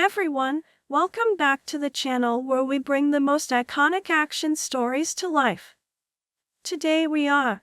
everyone, welcome back to the channel where we bring the most iconic action stories to life. Today we are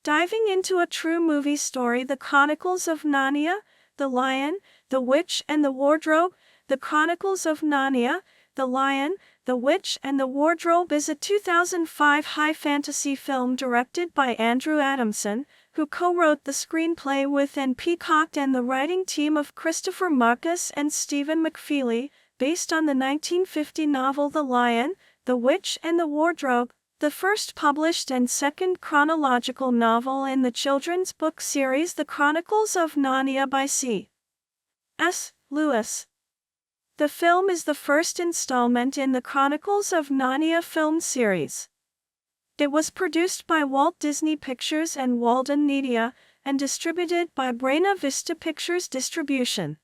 diving into a true movie story, The Chronicles of Narnia, The Lion, the Witch and the Wardrobe. The Chronicles of Narnia, The Lion, the Witch and the Wardrobe is a 2005 high fantasy film directed by Andrew Adamson, who co-wrote the screenplay with Anne Peacock and the writing team of Christopher Marcus and Stephen McFeely, based on the 1950 novel The Lion, the Witch and the Wardrobe, the first published and second chronological novel in the children's book series The Chronicles of Narnia by C.S. Lewis. The film is the first installment in the Chronicles of Narnia film series. It was produced by Walt Disney Pictures and Walden Media, and distributed by Buena Vista Pictures Distribution.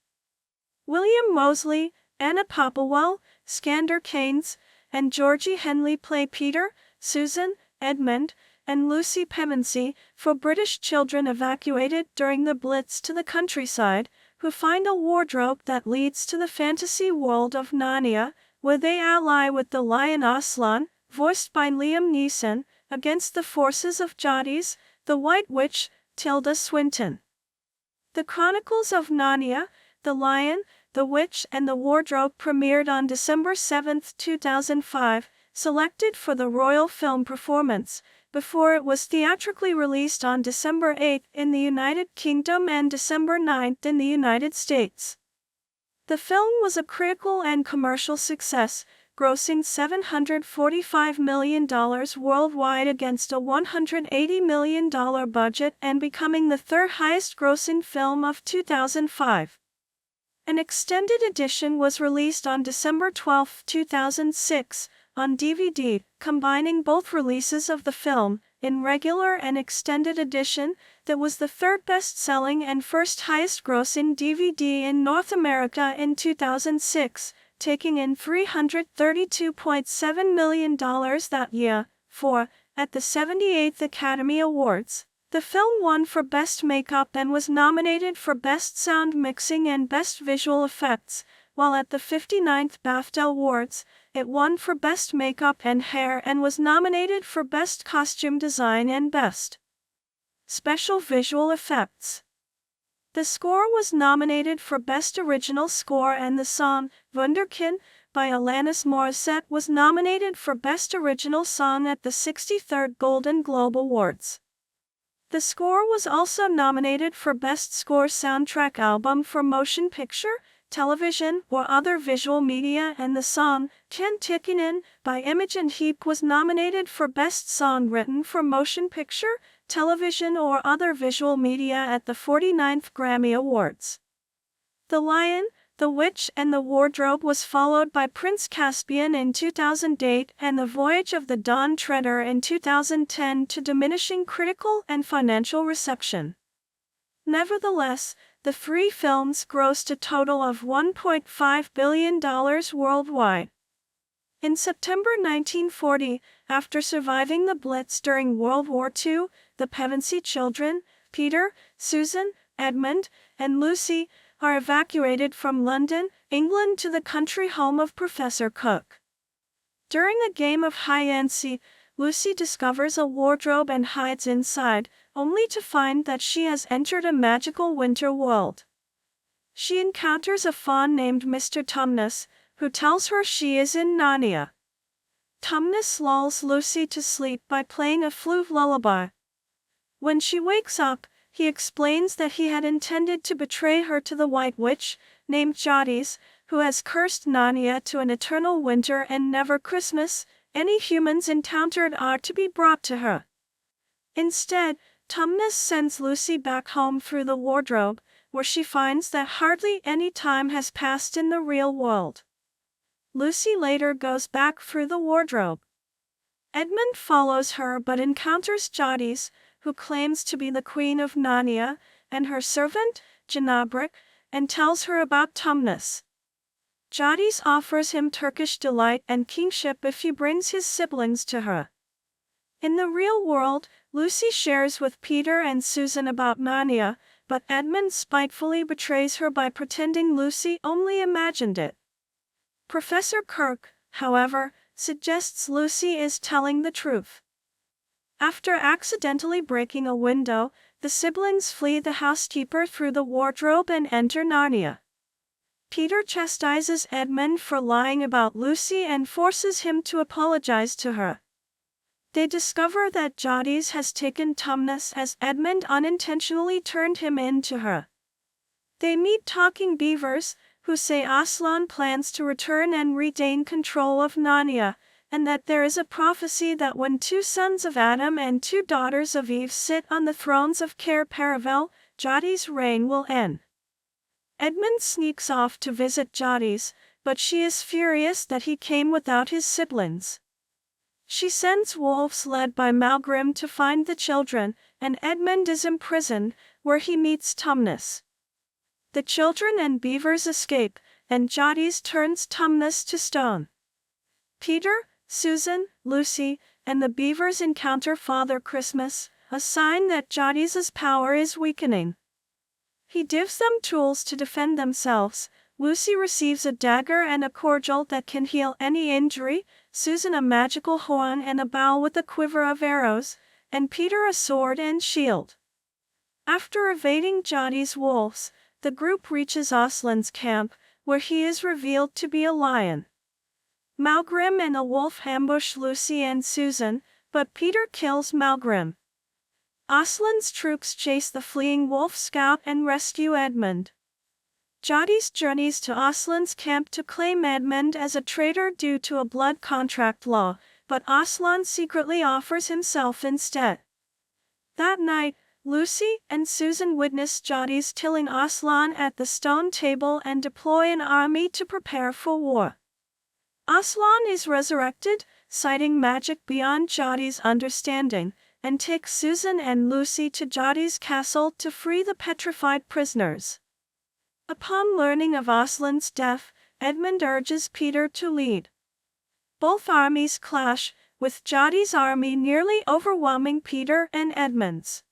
William Moseley, Anna Popplewell, Skandar Keynes, and Georgie Henley play Peter, Susan, Edmund, and Lucy Pevensey, for British children evacuated during the Blitz to the countryside, who find a wardrobe that leads to the fantasy world of Narnia, where they ally with the lion Aslan, voiced by Liam Neeson, against the forces of Jadis, the White Witch, Tilda Swinton. The Chronicles of Narnia, The Lion, the Witch and the Wardrobe premiered on December 7, 2005, selected for the Royal Film Performance, before it was theatrically released on December 8 in the United Kingdom and December 9 in the United States. The film was a critical and commercial success, grossing $745 million worldwide against a $180 million budget and becoming the third highest grossing film of 2005. An extended edition was released on December 12, 2006, on DVD, combining both releases of the film, in regular and extended edition, that was the third best-selling and first highest-grossing DVD in North America in 2006, taking in $332.7 million that year. At the 78th Academy Awards, the film won for Best Makeup and was nominated for Best Sound Mixing and Best Visual Effects, while at the 59th BAFTA Awards, it won for Best Makeup and Hair and was nominated for Best Costume Design and Best Special Visual Effects. The score was nominated for Best Original Score, and the song, Wunderkind, by Alanis Morissette was nominated for Best Original Song at the 63rd Golden Globe Awards. The score was also nominated for Best Score Soundtrack Album for Motion Picture, Television, or Other Visual Media, and the song, Kentikinen, by Imogen Heap was nominated for Best Song Written for Motion Picture, Television, or Other Visual Media at the 49th Grammy Awards. The Lion, the Witch and the Wardrobe was followed by Prince Caspian in 2008 and The Voyage of the Dawn Treader in 2010 to diminishing critical and financial reception. Nevertheless, the three films grossed a total of $1.5 billion worldwide. In September 1940, after surviving the Blitz during World War II, the Pevensey children, Peter, Susan, Edmund, and Lucy, are evacuated from London, England to the country home of Professor Cook. During a game of hide-and-seek, Lucy discovers a wardrobe and hides inside, only to find that she has entered a magical winter world. She encounters a faun named Mr. Tumnus, who tells her she is in Narnia. Tumnus lulls Lucy to sleep by playing a flute lullaby. When she wakes up, he explains that he had intended to betray her to the White Witch, named Jadis, who has cursed Narnia to an eternal winter and never Christmas. Any humans encountered are to be brought to her. Instead, Tumnus sends Lucy back home through the wardrobe, where she finds that hardly any time has passed in the real world. Lucy later goes back through the wardrobe. Edmund follows her but encounters Jadis, who claims to be the Queen of Narnia, and her servant, Janabric, and tells her about Tumnus. Jadis offers him Turkish delight and kingship if he brings his siblings to her. In the real world, Lucy shares with Peter and Susan about Narnia, but Edmund spitefully betrays her by pretending Lucy only imagined it. Professor Kirk, however, suggests Lucy is telling the truth. After accidentally breaking a window, the siblings flee the housekeeper through the wardrobe and enter Narnia. Peter chastises Edmund for lying about Lucy and forces him to apologize to her. They discover that Georgie has taken Tumnus as Edmund unintentionally turned him in to her. They meet talking beavers, who say Aslan plans to return and regain control of Narnia, and that there is a prophecy that when 2 sons of Adam and 2 daughters of Eve sit on the thrones of Cair Paravel, Georgie's reign will end. Edmund sneaks off to visit Georgie, but she is furious that he came without his siblings. She sends wolves led by Malgrim to find the children, and Edmund is imprisoned, where he meets Tumnus. The children and beavers escape, and Georgie turns Tumnus to stone. Peter, Susan, Lucy, and the beavers encounter Father Christmas, a sign that Georgie's power is weakening. He gives them tools to defend themselves. Lucy receives a dagger and a cordial that can heal any injury, Susan a magical horn and a bow with a quiver of arrows, and Peter a sword and shield. After evading Georgie's wolves, the group reaches Aslan's camp, where he is revealed to be a lion. Malgrim and a wolf ambush Lucy and Susan, but Peter kills Malgrim. Aslan's troops chase the fleeing wolf scout and rescue Edmund. Georgie journeys to Aslan's camp to claim Edmund as a traitor due to a blood contract law, but Aslan secretly offers himself instead. That night, Lucy and Susan witness Georgie killing Aslan at the stone table and deploy an army to prepare for war. Aslan is resurrected, citing magic beyond Georgie's understanding, and takes Susan and Lucy to Georgie's castle to free the petrified prisoners. Upon learning of Aslan's death, Edmund urges Peter to lead. Both armies clash, with Georgie's army nearly overwhelming Peter and Edmund's.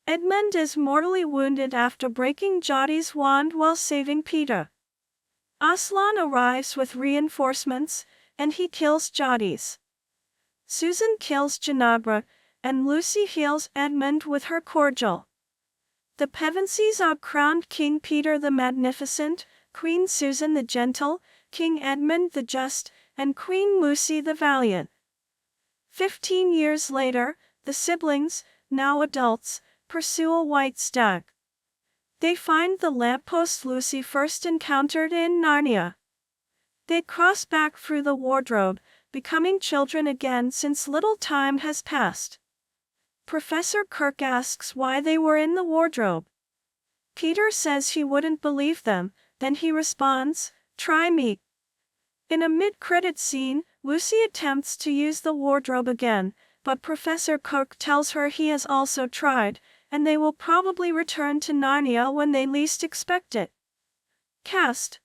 Edmund is mortally wounded after breaking Georgie's wand while saving Peter. Aslan arrives with reinforcements, and he kills Georgie. Susan kills Ginevra, and Lucy heals Edmund with her cordial. The Pevensies are crowned King Peter the Magnificent, Queen Susan the Gentle, King Edmund the Just, and Queen Lucy the Valiant. 15 years later, the siblings, now adults, pursue a white stag. They find the lamppost Lucy first encountered in Narnia. They cross back through the wardrobe, becoming children again since little time has passed. Professor Kirk asks why they were in the wardrobe. Peter says he wouldn't believe them, then he responds, "Try me." In a mid-credit scene, Lucy attempts to use the wardrobe again, but Professor Kirk tells her he has also tried, and they will probably return to Narnia when they least expect it. Cast.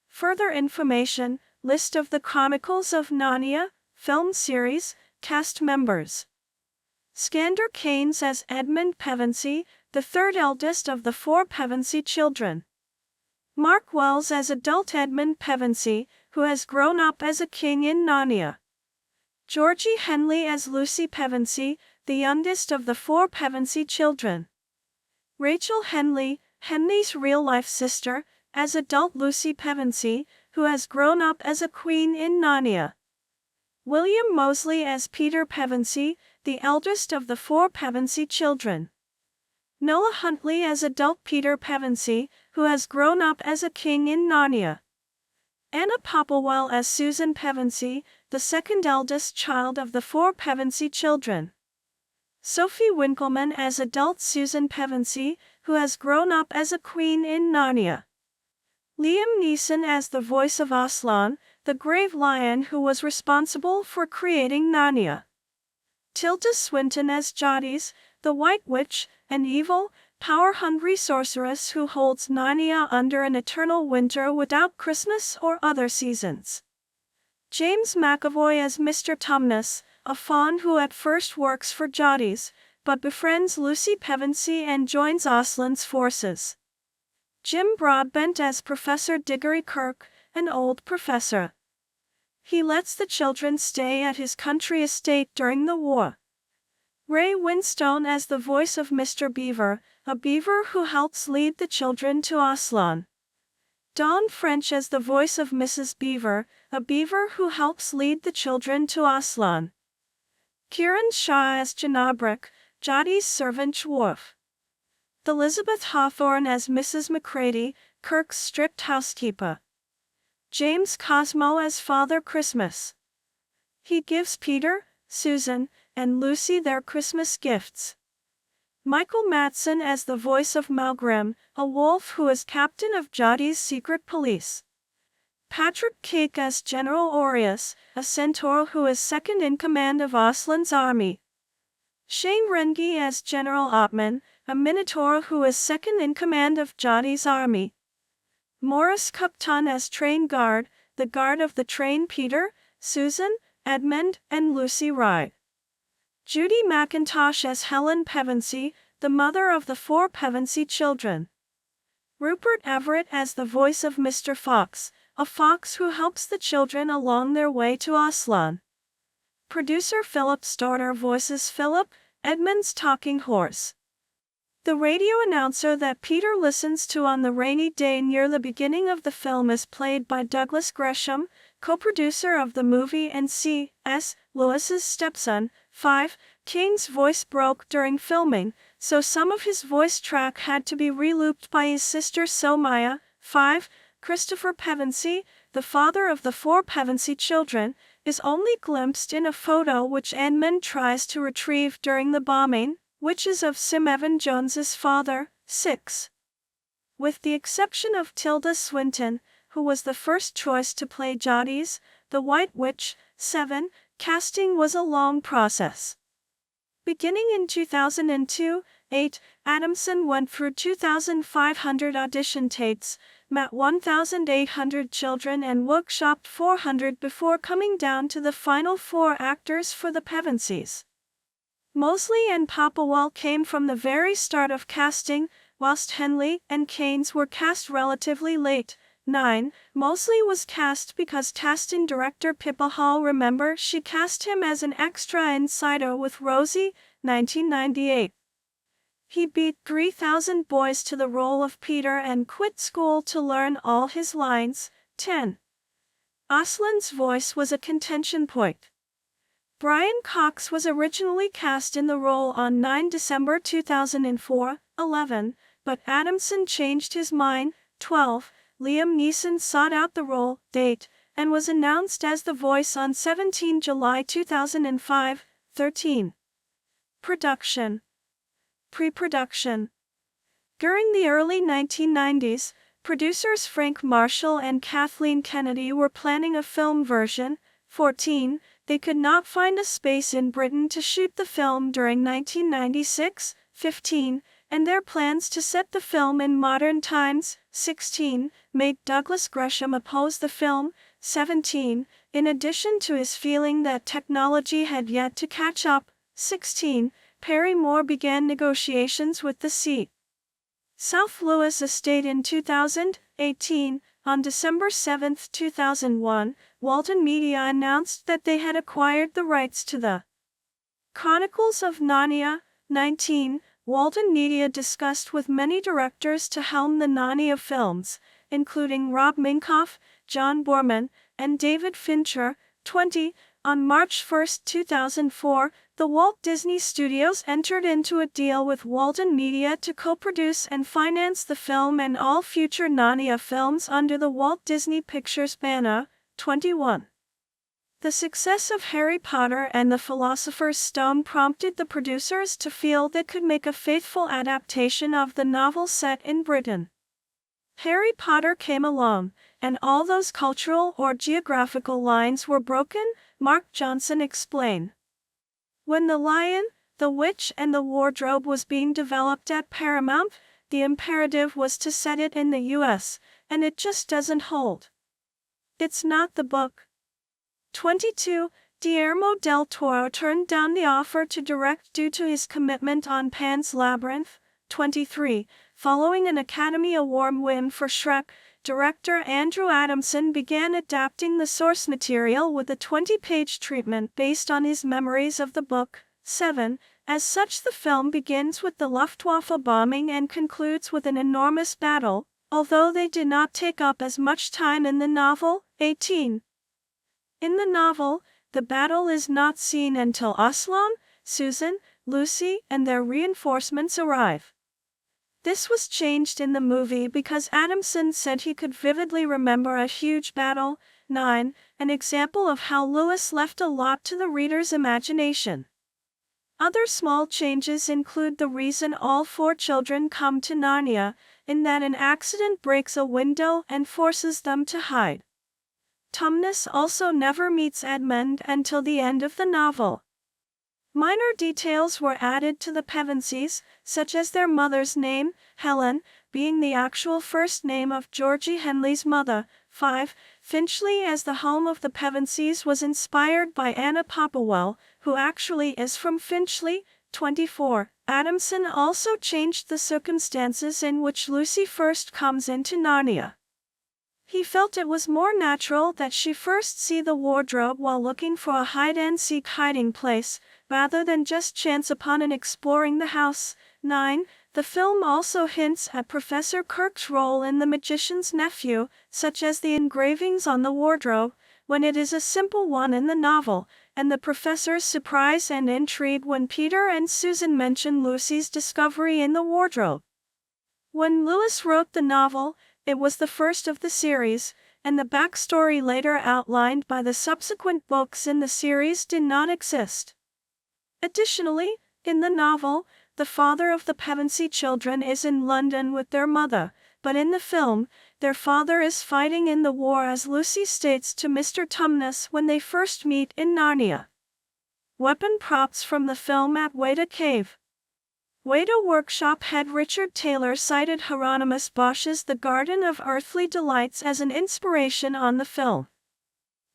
Further information, list of the Chronicles of Narnia, film series, cast members. Skandar Keynes as Edmund Pevensey, the third eldest of the 4 Pevensey children. Mark Wells as adult Edmund Pevensey, who has grown up as a king in Narnia. Georgie Henley as Lucy Pevensey, the youngest of the 4 Pevensey children. Rachel Henley, Henley's real-life sister, as adult Lucy Pevensey, who has grown up as a queen in Narnia. William Moseley as Peter Pevensey, the eldest of the 4 Pevensey children. Noah Huntley as adult Peter Pevensey, who has grown up as a king in Narnia. Anna Popplewell as Susan Pevensey, the second eldest child of the 4 Pevensey children. Sophie Winkleman as adult Susan Pevensey, who has grown up as a queen in Narnia. Liam Neeson as the voice of Aslan, the grave lion who was responsible for creating Narnia. Tilda Swinton as Georgie, the White Witch, an evil, power-hungry sorceress who holds Narnia under an eternal winter without Christmas or other seasons. James McAvoy as Mr. Tumnus, a faun who at first works for Georgie, but befriends Lucy Pevensey and joins Aslan's forces. Jim Broadbent as Professor Diggory Kirk, an old professor. He lets the children stay at his country estate during the war. Ray Winstone as the voice of Mr. Beaver, a beaver who helps lead the children to Aslan. Dawn French as the voice of Mrs. Beaver, a beaver who helps lead the children to Aslan. Kiran Shah as Janabrak, Jadi's servant dwarf. Elizabeth Hawthorne as Mrs. Macready, Kirk's strict housekeeper. James Cosmo as Father Christmas. He gives Peter, Susan, and Lucy their Christmas gifts. Michael Madsen as the voice of Malgrim, a wolf who is captain of Jadi's secret police. Patrick Cake as General Aureus, a centaur who is second in command of Aslan's army. Shane Rengi as General Ottman, a minotaur who is second in command of Jadi's army. Morris Cupton as train guard, the guard of the train Peter, Susan, Edmund, and Lucy ride. Judy McIntosh as Helen Pevensey, the mother of the 4 Pevensey children. Rupert Everett as the voice of Mr. Fox, a fox who helps the children along their way to Aslan. Producer Philip Stoddard voices Philip, Edmund's talking horse. The radio announcer that Peter listens to on the rainy day near the beginning of the film is played by Douglas Gresham, co-producer of the movie and C.S. Lewis's stepson. 5. Keynes' voice broke during filming, so some of his voice track had to be relooped by his sister Somaya. 5. Christopher Pevensey, the father of the 4 Pevensey children, is only glimpsed in a photo which Edmund tries to retrieve during the bombing, which is of Sim Evan Jones's father. 6. With the exception of Tilda Swinton, who was the first choice to play Jadis, the White Witch. 7. Casting was a long process. Beginning in 2002, 8. Adamson went through 2,500 audition tapes, met 1,800 children and workshopped 400 before coming down to the final 4 actors for the Pevenseys. Moseley and Popplewell came from the very start of casting, whilst Henley and Keynes were cast relatively late. 9. Moseley was cast because casting director Pippa Hall she cast him as an extra insider with Rosie, 1998. He beat 3,000 boys to the role of Peter and quit school to learn all his lines. 10. Aslan's voice was a contention point. Brian Cox was originally cast in the role on 9 December 2004. 11. But Adamson changed his mind. 12. Liam Neeson sought out the role, and was announced as the voice on 17 July 2005. 13. Production. Pre-production. During the early 1990s, producers Frank Marshall and Kathleen Kennedy were planning a film version. 14. They could not find a space in Britain to shoot the film during 1996. 15. And their plans to set the film in modern times. 16. Made Douglas Gresham oppose the film. 17. In addition to his feeling that technology had yet to catch up. 16. Perry Moore began negotiations with the St. South Louis estate in 2018. On December 7, 2001, Walton Media announced that they had acquired the rights to the Chronicles of Narnia. 19. Walton Media discussed with many directors to helm the Narnia films, including Rob Minkoff, John Boorman, and David Fincher. 20. On March 1, 2004, the Walt Disney Studios entered into a deal with Walton Media to co-produce and finance the film and all future Narnia films under the Walt Disney Pictures banner. 21. The success of Harry Potter and the Philosopher's Stone prompted the producers to feel they could make a faithful adaptation of the novel set in Britain. Harry Potter came along, and all those cultural or geographical lines were broken, Mark Johnson explained. When The Lion, the Witch and the Wardrobe was being developed at Paramount, the imperative was to set it in the US, and it just doesn't hold. It's not the book. 22. Guillermo del Toro turned down the offer to direct due to his commitment on Pan's Labyrinth. 23. Following an Academy Award win for Shrek, director Andrew Adamson began adapting the source material with a 20-page treatment based on his memories of the book. 7. As such, the film begins with the Luftwaffe bombing and concludes with an enormous battle, although they did not take up as much time in the novel. 18. In the novel, the battle is not seen until Aslan, Susan, Lucy, and their reinforcements arrive. This was changed in the movie because Adamson said he could vividly remember a huge battle. 9. An example of how Lewis left a lot to the reader's imagination. Other small changes include the reason all 4 children come to Narnia, in that an accident breaks a window and forces them to hide. Tumnus also never meets Edmund until the end of the novel. Minor details were added to the Pevensies, such as their mother's name, Helen, being the actual first name of Georgie Henley's mother. 5. Finchley as the home of the Pevensies was inspired by Anna Popplewell, who actually is from Finchley. 24. Adamson also changed the circumstances in which Lucy first comes into Narnia. He felt it was more natural that she first see the wardrobe while looking for a hide-and-seek hiding place, rather than just chance upon and exploring the house. 9. The film also hints at Professor Kirk's role in The Magician's Nephew, such as the engravings on the wardrobe, when it is a simple one in the novel, and the professor's surprise and intrigue when Peter and Susan mention Lucy's discovery in the wardrobe. When Lewis wrote the novel, it was the first of the series, and the backstory later outlined by the subsequent books in the series did not exist. Additionally, in the novel, the father of the Pevensey children is in London with their mother, but in the film, their father is fighting in the war, as Lucy states to Mr. Tumnus when they first meet in Narnia. Weapon props from the film at Weta Cave. Weta Workshop head Richard Taylor cited Hieronymus Bosch's The Garden of Earthly Delights as an inspiration on the film.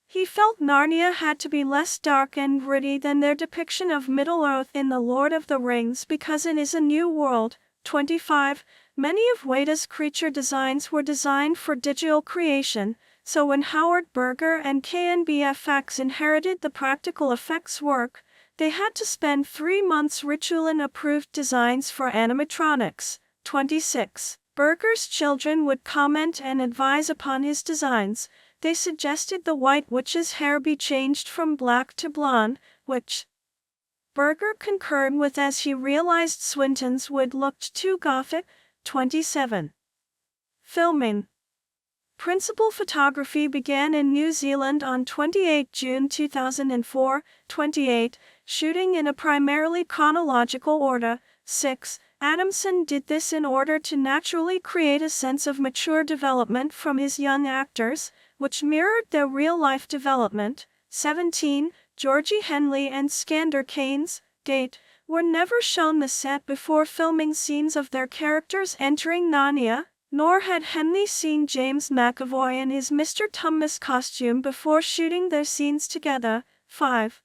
He felt Narnia had to be less dark and gritty than their depiction of Middle-earth in The Lord of the Rings because it is a new world. 25. Many of Weta's creature designs were designed for digital creation, so when Howard Berger and KNBFX inherited the practical effects work, they had to spend 3 months Ritualan-approved designs for animatronics. 26. Berger's children would comment and advise upon his designs. They suggested the White Witch's hair be changed from black to blonde, which Berger concurred with as he realized Swinton's would looked too gothic. 27. Filming. Principal photography began in New Zealand on 28 June 2004. 28. Shooting in a primarily chronological order. 6. Adamson did this in order to naturally create a sense of mature development from his young actors, which mirrored their real-life development. 17. Georgie Henley and Skandar Keynes, date, were never shown the set before filming scenes of their characters entering Narnia, nor had Henley seen James McAvoy in his Mr. Tumnus costume before shooting their scenes together. 5.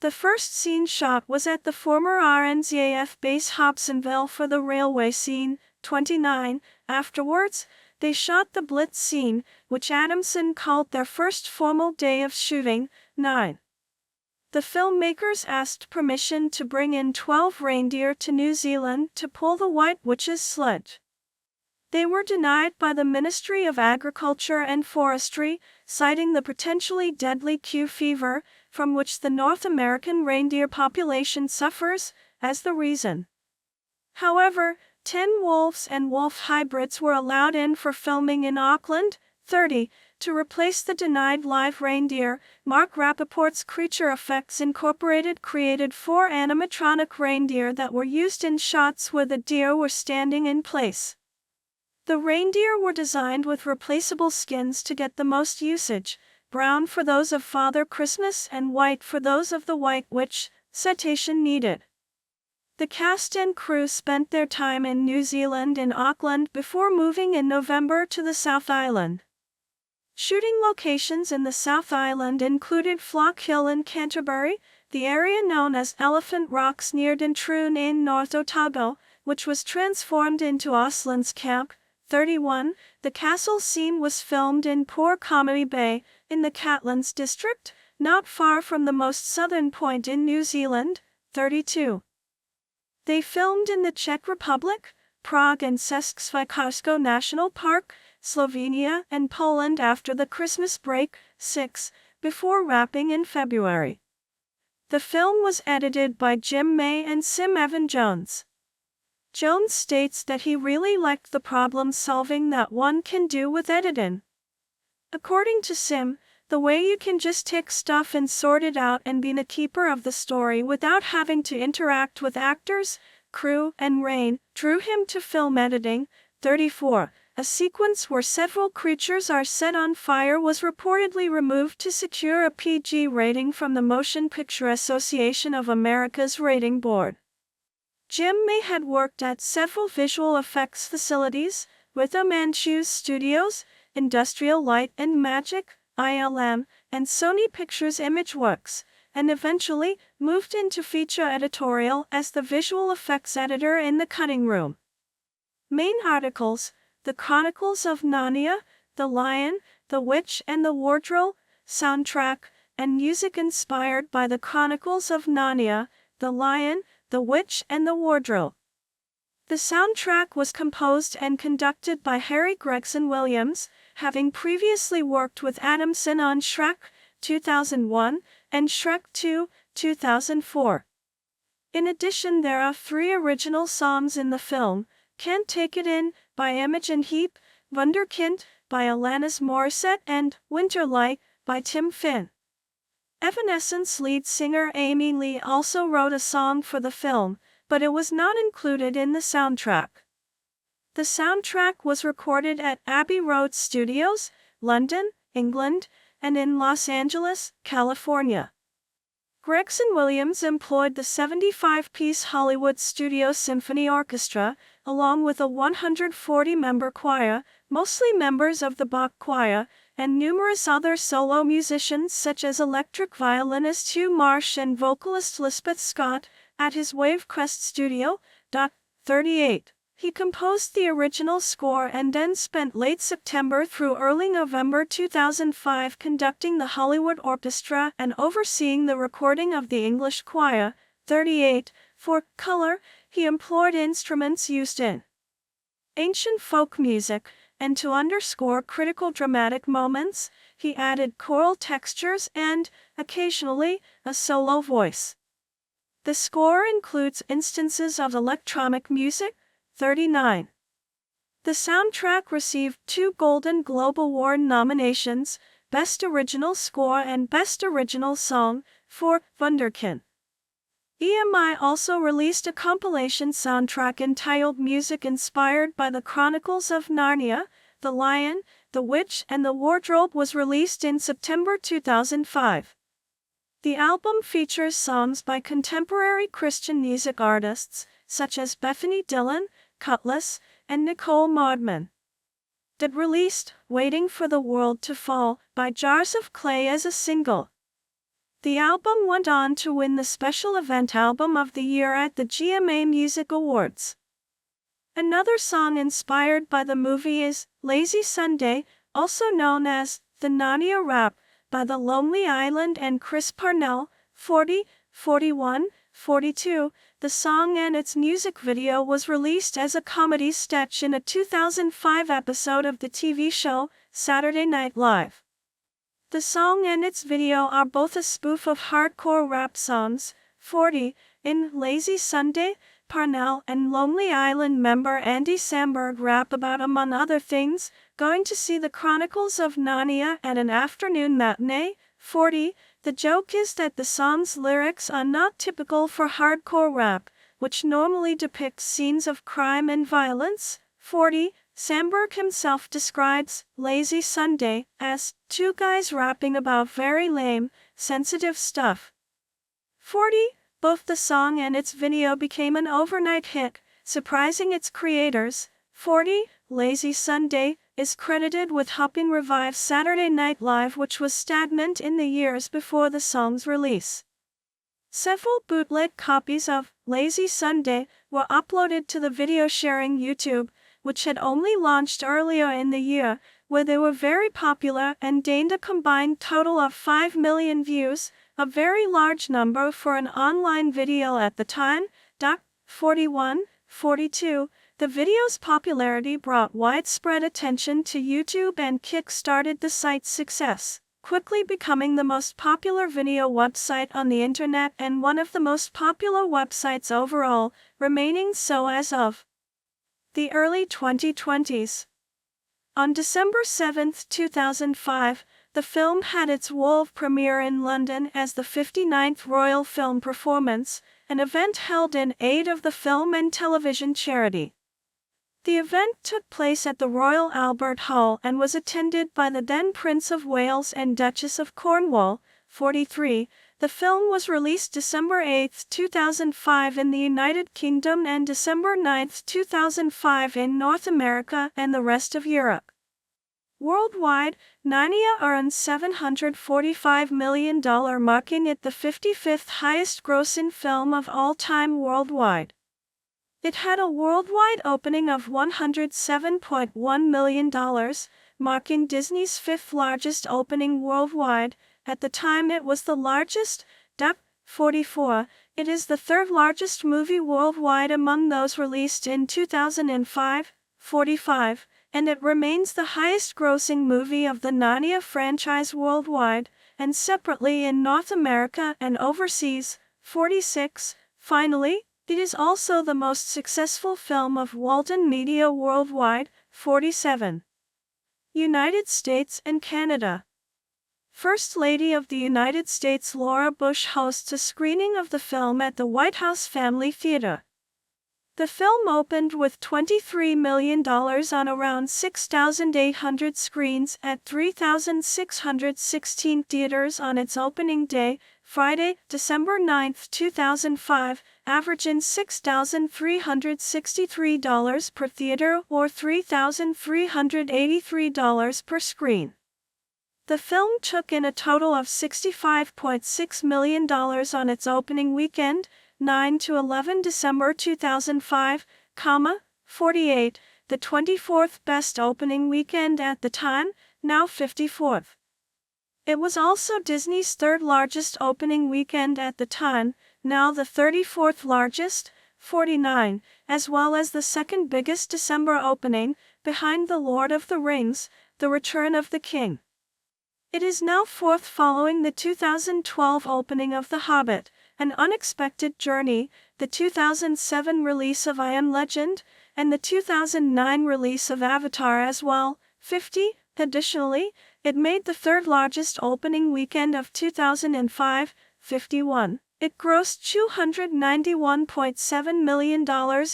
The first scene shot was at the former RNZAF base Hobsonville for the railway scene. 29. Afterwards, they shot the Blitz scene, which Adamson called their first formal day of shooting. 9. The filmmakers asked permission to bring in 12 reindeer to New Zealand to pull the White Witch's sledge. They were denied by the Ministry of Agriculture and Forestry, citing the potentially deadly Q fever, from which the North American reindeer population suffers, as the reason. However, 10 wolves and wolf hybrids were allowed in for filming in Auckland. 30. To replace the denied live reindeer, Mark Rappaport's Creature Effects Incorporated created 4 animatronic reindeer that were used in shots where the deer were standing in place. The reindeer were designed with replaceable skins to get the most usage, brown for those of Father Christmas and white for those of the White Witch, citation needed. The cast and crew spent their time in New Zealand and Auckland before moving in November to the South Island. Shooting locations in the South Island included Flock Hill in Canterbury, the area known as Elephant Rocks near Duntroon in North Otago, which was transformed into Oslands Camp. 31. The castle scene was filmed in Port Comedy Bay, in the Catlins district, not far from the most southern point in New Zealand. 32. They filmed in the Czech Republic, Prague and Česko National Park, Slovenia and Poland after the Christmas break. 6. Before wrapping in February. The film was edited by Jim May and Sim Evan Jones. Jones states that he really liked the problem-solving that one can do with editing. According to Sim, the way you can just take stuff and sort it out and be the keeper of the story without having to interact with actors, crew, and rain, drew him to film editing. 34. A sequence where several creatures are set on fire was reportedly removed to secure a PG rating from the Motion Picture Association of America's rating board. Jim May had worked at several visual effects facilities, with Manchus Studios, Industrial Light and Magic, ILM, and Sony Pictures Imageworks, and eventually moved into feature editorial as the visual effects editor in the cutting room. Main articles: The Chronicles of Narnia, The Lion, the Witch and the Wardrobe, soundtrack, and music inspired by The Chronicles of Narnia, The Lion, the Witch and the Wardrobe. The soundtrack was composed and conducted by Harry Gregson Williams, having previously worked with Adamson on Shrek, 2001, and Shrek 2, 2004. In addition, there are 3 original songs in the film: Can't Take It In, by Imogen Heap, Wunderkind, by Alanis Morissette, and Winter Light, by Tim Finn. Evanescence lead singer Amy Lee also wrote a song for the film, but it was not included in the soundtrack. The soundtrack was recorded at Abbey Road Studios, London, England, and in Los Angeles, California. Gregson Williams employed the 75-piece Hollywood Studio Symphony Orchestra, along with a 140-member choir, mostly members of the Bach Choir, and numerous other solo musicians such as electric violinist Hugh Marsh and vocalist Lisbeth Scott, at his Wavecrest studio. 38. He composed the original score and then spent late September through early November 2005 conducting the Hollywood Orchestra and overseeing the recording of the English choir. 38. For color, he employed instruments used in ancient folk music, and to underscore critical dramatic moments, he added choral textures and, occasionally, a solo voice. The score includes instances of electronic music. 39. The soundtrack received 2 Golden Globe Award nominations, Best Original Score and Best Original Song, for Wunderkind. EMI also released a compilation soundtrack entitled Music Inspired by the Chronicles of Narnia. The Lion, the Witch and the Wardrobe was released in September 2005. The album features songs by contemporary Christian music artists, such as Bethany Dillon, Cutlass, and Nicole Maudman. That released Waiting for the World to Fall by Jars of Clay as a single. The album went on to win the Special Event Album of the Year at the GMA Music Awards. Another song inspired by the movie is Lazy Sunday, also known as The Narnia Rap, by The Lonely Island and Chris Parnell. 40, 41, 42. The song and its music video was released as a comedy sketch in a 2005 episode of the TV show Saturday Night Live. The song and its video are both a spoof of hardcore rap songs. 40. In Lazy Sunday, Parnell and Lonely Island member Andy Samberg rap about, among other things, going to see the Chronicles of Narnia at an afternoon matinee. 40. The joke is that the song's lyrics are not typical for hardcore rap, which normally depicts scenes of crime and violence. 40. Samberg himself describes Lazy Sunday as 2 guys rapping about very lame, sensitive stuff. 40. Both the song and its video became an overnight hit, surprising its creators. 40. Lazy Sunday, is credited with helping revive Saturday Night Live, which was stagnant in the years before the song's release. Several bootleg copies of Lazy Sunday were uploaded to the video-sharing YouTube, which had only launched earlier in the year, where they were very popular and gained a combined total of 5 million views, a very large number for an online video at the time. 42. The video's popularity brought widespread attention to YouTube and kick-started the site's success, quickly becoming the most popular video website on the internet and one of the most popular websites overall, remaining so as of the early 2020s. On December 7, 2005, the film had its world premiere in London as the 59th Royal Film Performance, an event held in aid of the film and television charity. The event took place at the Royal Albert Hall and was attended by the then Prince of Wales and Duchess of Cornwall. 43. The film was released December 8, 2005 in the United Kingdom and December 9, 2005 in North America and the rest of Europe. Worldwide, Narnia earned $745 million, marking it the 55th highest-grossing film of all time worldwide. It had a worldwide opening of $107.1 million, marking Disney's fifth largest opening worldwide. At the time it was the largest. 44. It is the third largest movie worldwide among those released in 2005. 45. And it remains the highest-grossing movie of the Narnia franchise worldwide, and separately in North America and overseas. 46. Finally, it is also the most successful film of Walton Media worldwide. 47. United States and Canada. First Lady of the United States Laura Bush hosts a screening of the film at the White House Family Theater. The film opened with $23 million on around 6,800 screens at 3,616 theaters on its opening day, Friday, December 9, 2005, averaging $6,363 per theater or $3,383 per screen. The film took in a total of $65.6 million on its opening weekend, 9–11 December 2005, 48, the 24th best opening weekend at the time, now 54th. It was also Disney's third largest opening weekend at the time, now the 34th largest, 49, as well as the second biggest December opening, behind The Lord of the Rings, The Return of the King. It is now fourth following the 2012 opening of The Hobbit, An Unexpected Journey, the 2007 release of I Am Legend, and the 2009 release of Avatar as well. 50. Additionally, it made the third largest opening weekend of 2005, 51. It grossed $291.7 million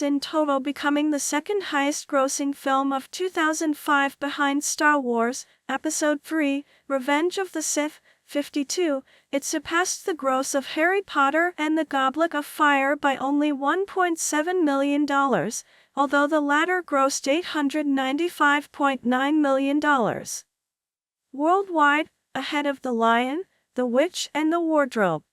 in total, becoming the second highest-grossing film of 2005 behind Star Wars, Episode III, Revenge of the Sith. 52. It surpassed the gross of Harry Potter and the Goblet of Fire by only $1.7 million, although the latter grossed $895.9 million. Worldwide, ahead of The Lion, the Witch and the Wardrobe.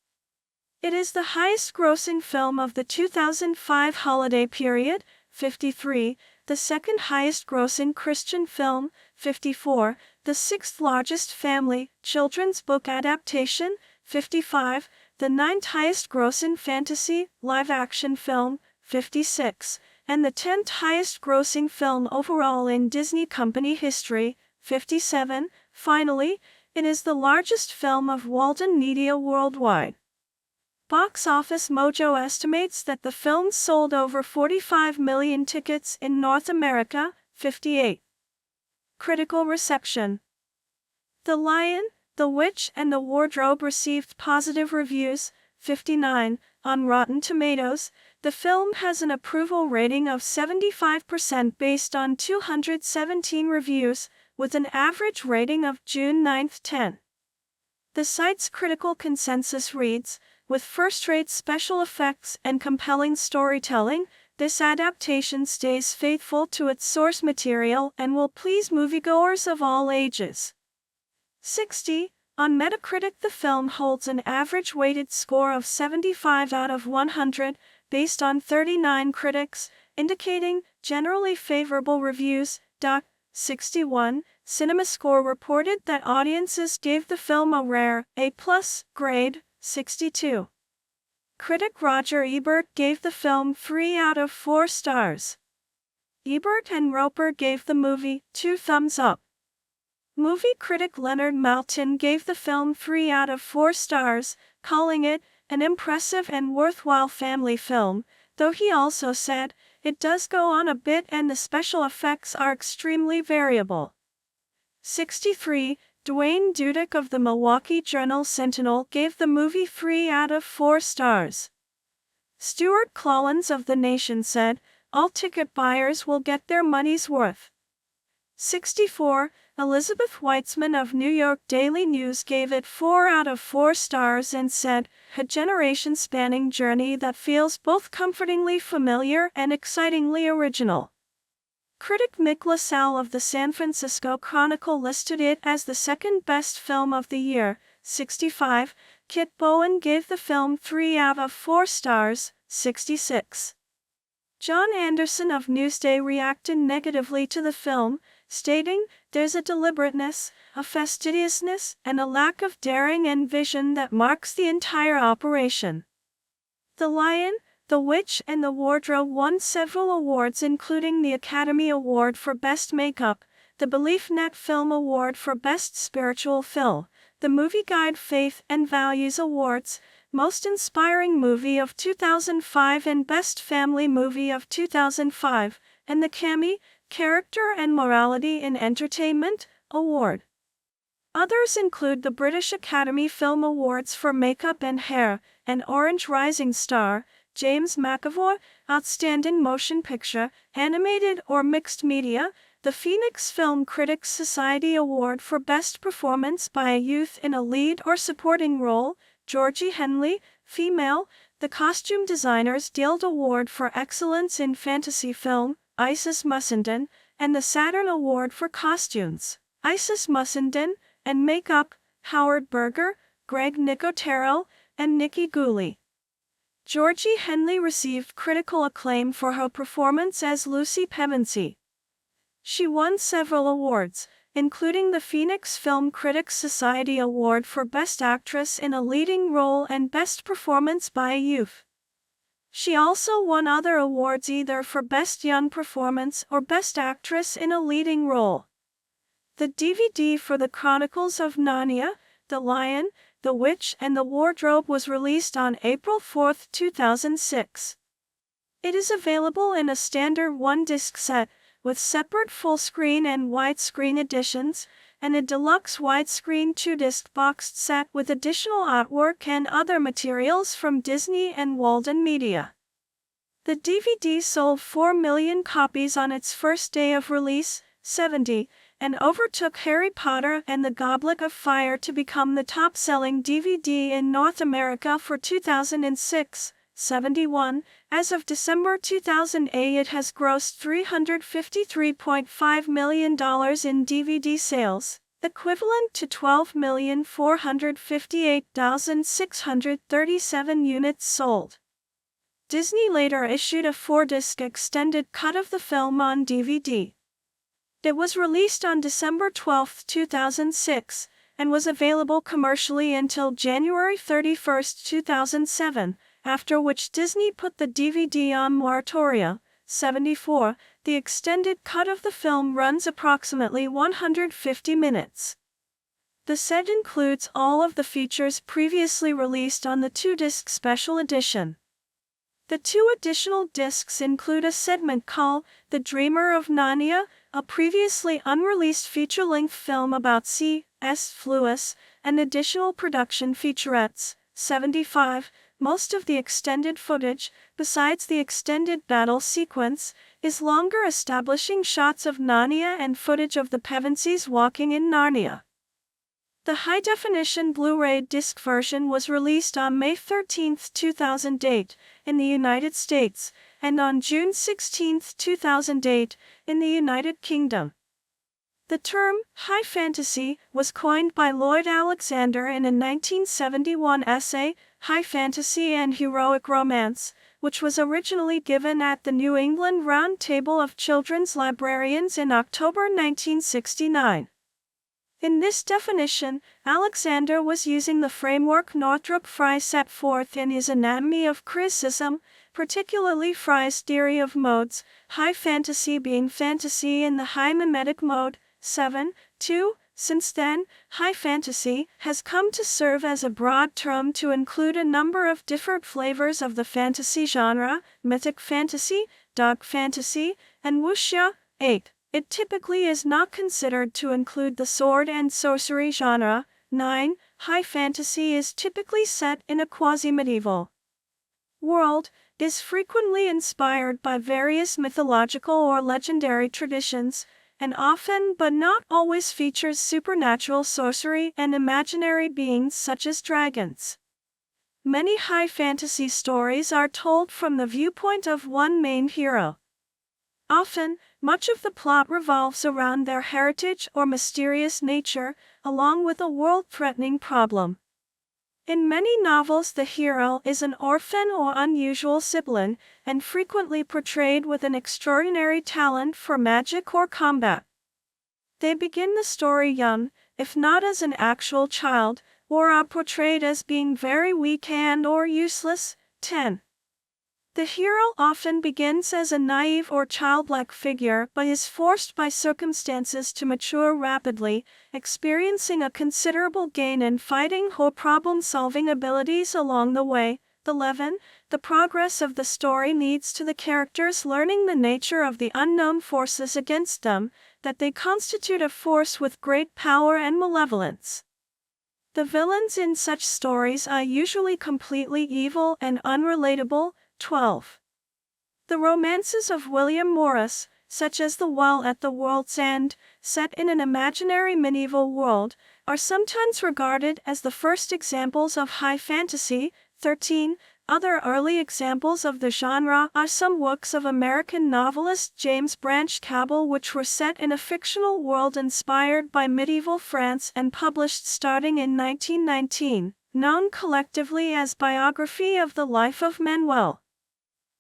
It is the highest-grossing film of the 2005 holiday period. 53. The second highest-grossing Christian film. 54. The sixth largest family children's book adaptation. 55. The ninth highest-grossing fantasy live-action film. 56. And the 10th highest-grossing film overall in Disney Company history. 57. Finally, it is the largest film of Walton Media worldwide. Box Office Mojo estimates that the film sold over 45 million tickets in North America. 58. Critical reception. The Lion, the Witch and the Wardrobe received positive reviews. 59. On Rotten Tomatoes, the film has an approval rating of 75% based on 217 reviews, with an average rating of June 9, 10. The site's critical consensus reads, with first-rate special effects and compelling storytelling, this adaptation stays faithful to its source material and will please moviegoers of all ages. 60. On Metacritic, the film holds an average weighted score of 75 out of 100, based on 39 critics, indicating generally favorable reviews. 61. CinemaScore reported that audiences gave the film a rare A+ grade. 62. Critic Roger Ebert gave the film 3 out of 4 stars. Ebert and Roper gave the movie 2 thumbs up. Movie critic Leonard Maltin gave the film 3 out of 4 stars, calling it an impressive and worthwhile family film, though he also said, it does go on a bit and the special effects are extremely variable. 63. Dwayne Dudek of the Milwaukee Journal-Sentinel gave the movie 3 out of 4 stars. Stuart Clollins of The Nation said, all ticket buyers will get their money's worth. 64. Elizabeth Weitzman of New York Daily News gave it 4 out of 4 stars and said, a generation-spanning journey that feels both comfortingly familiar and excitingly original. Critic Mick LaSalle of the San Francisco Chronicle listed it as the second best film of the year. 65. Kit Bowen gave the film 3 out of 4 stars. 66. John Anderson of Newsday reacted negatively to the film, stating, there's a deliberateness, a fastidiousness, and a lack of daring and vision that marks the entire operation. The Lion, the Witch, and the Wardrobe won several awards including the Academy Award for Best Makeup, the BeliefNet Film Award for Best Spiritual Film, the Movie Guide Faith and Values Awards, Most Inspiring Movie of 2005 and Best Family Movie of 2005, and the Cami, Character and Morality in Entertainment Award. Others include the British Academy Film Awards for Makeup and Hair, and Orange Rising Star, James McAvoy, Outstanding Motion Picture, Animated or Mixed Media, the Phoenix Film Critics Society Award for Best Performance by a Youth in a Lead or Supporting Role, Georgie Henley, Female, the Costume Designers Guild Award for Excellence in Fantasy Film, Isis Mussenden, and the Saturn Award for Costumes, Isis Mussenden, and Makeup, Howard Berger, Greg Nicotero, and Nikki Gooley. Georgie Henley received critical acclaim for her performance as Lucy Pevensey. She won several awards, including the Phoenix Film Critics Society Award for Best Actress in a Leading Role and Best Performance by a Youth. She also won other awards either for Best Young Performance or Best Actress in a Leading Role. The DVD for the Chronicles of Narnia, The Lion, the Witch, and the Wardrobe was released on April 4, 2006. It is available in a standard 1-disc set, with separate full-screen and widescreen editions, and a deluxe widescreen 2-disc boxed set with additional artwork and other materials from Disney and Walden Media. The DVD sold 4 million copies on its first day of release, 70, and overtook Harry Potter and the Goblet of Fire to become the top-selling DVD in North America for 2006, 71. As of December 2008, it has grossed $353.5 million in DVD sales, equivalent to 12,458,637 units sold. Disney later issued a 4-disc extended cut of the film on DVD. It was released on December 12, 2006, and was available commercially until January 31, 2007, after which Disney put the DVD on moratoria. 74. The extended cut of the film runs approximately 150 minutes. The set includes all of the features previously released on the 2-disc special edition. The 2 additional discs include a segment called The Dreamer of Narnia, a previously unreleased feature-length film about C.S. Lewis, and additional production featurettes. 75. Most of the extended footage, besides the extended battle sequence, is longer, establishing shots of Narnia and footage of the Pevensies walking in Narnia. The high-definition Blu-ray disc version was released on May 13, 2008, in the United States, and on June 16, 2008, in the United Kingdom. The term, high fantasy, was coined by Lloyd Alexander in a 1971 essay, High Fantasy and Heroic Romance, which was originally given at the New England Round Table of Children's Librarians in October 1969. In this definition, Alexander was using the framework Northrop Frye set forth in his Anatomy of Criticism, particularly Frye's theory of modes, high fantasy being fantasy in the high mimetic mode. 7.2. Since then, high fantasy has come to serve as a broad term to include a number of different flavors of the fantasy genre, mythic fantasy, dark fantasy, and wuxia. 8. It typically is not considered to include the sword and sorcery genre. 9. High fantasy is typically set in a quasi-medieval world, is frequently inspired by various mythological or legendary traditions, and often but not always features supernatural sorcery and imaginary beings such as dragons. Many high fantasy stories are told from the viewpoint of one main hero. Often, much of the plot revolves around their heritage or mysterious nature, along with a world-threatening problem. In many novels, the hero is an orphan or unusual sibling, and frequently portrayed with an extraordinary talent for magic or combat. They begin the story young, if not as an actual child, or are portrayed as being very weak and/or useless. 10. The hero often begins as a naive or childlike figure but is forced by circumstances to mature rapidly, experiencing a considerable gain in fighting or problem-solving abilities along the way. 11. The progress of the story leads to the characters learning the nature of the unknown forces against them, that they constitute a force with great power and malevolence. The villains in such stories are usually completely evil and unrelatable. 12. The romances of William Morris, such as The Well at the World's End, set in an imaginary medieval world, are sometimes regarded as the first examples of high fantasy. 13. Other early examples of the genre are some works of American novelist James Branch Cabell, which were set in a fictional world inspired by medieval France and published starting in 1919, known collectively as Biography of the Life of Manuel.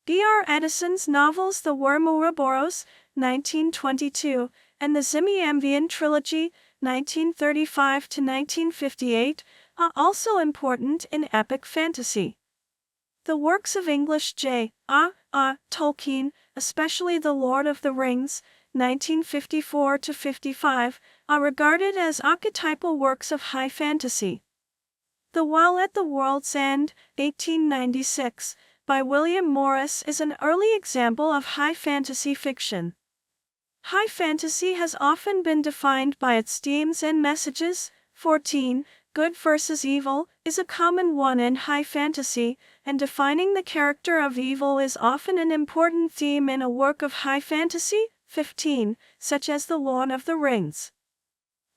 D.R. Edison's novels The Worm Ouroboros, 1922, and the Zimiamvian Trilogy, 1935–1958, are also important in epic fantasy. The works of English J.R.R. Tolkien, especially The Lord of the Rings, 1954–55, are regarded as archetypal works of high fantasy. The Well at the World's End, 1896, by William Morris is an early example of high fantasy fiction. High fantasy has often been defined by its themes and messages. 14. Good versus evil is a common one in high fantasy, and defining the character of evil is often an important theme in a work of high fantasy. 15. Such as The Lord of the Rings.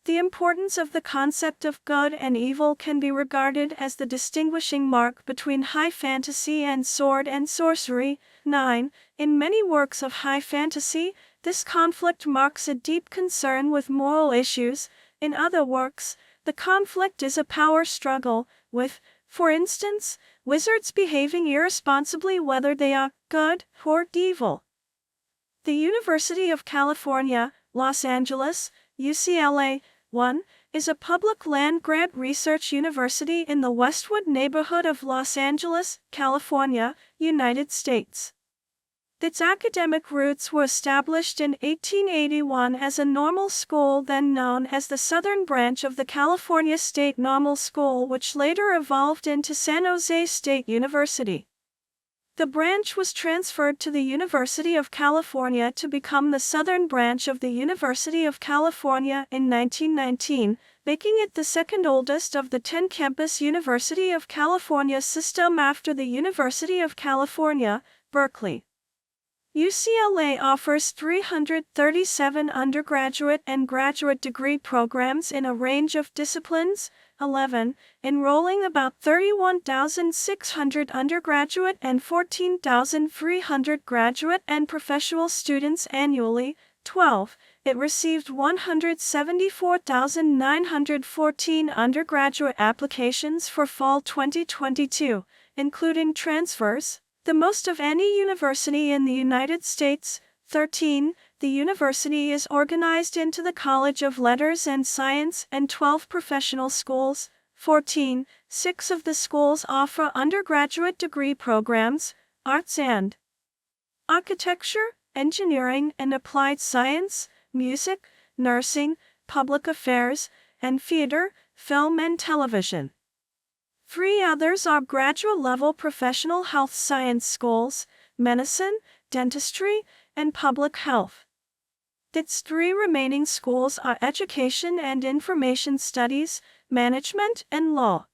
The importance of the concept of good and evil can be regarded as the distinguishing mark between high fantasy and sword and sorcery. 9. In many works of high fantasy, this conflict marks a deep concern with moral issues. In other works, the conflict is a power struggle, with, for instance, wizards behaving irresponsibly whether they are good or evil. The University of California, Los Angeles, UCLA, 1, is a public land-grant research university in the Westwood neighborhood of Los Angeles, California, United States. Its academic roots were established in 1881 as a normal school then known as the Southern Branch of the California State Normal School, which later evolved into San Jose State University. The branch was transferred to the University of California to become the Southern Branch of the University of California in 1919, making it the second oldest of the 10-campus University of California system after the University of California, Berkeley. UCLA offers 337 undergraduate and graduate degree programs in a range of disciplines, 11, enrolling about 31,600 undergraduate and 14,300 graduate and professional students annually, 12. It received 174,914 undergraduate applications for fall 2022, including transfers, the most of any university in the United States. 13. The university is organized into the College of Letters and Science and 12 professional schools. 14. 6 of the schools offer undergraduate degree programs, arts and architecture, engineering and applied science, music, nursing, public affairs, and theater, film and television. 3 others are graduate-level professional health science schools, medicine, dentistry, and public health. Its 3 remaining schools are education and information studies, management, and law.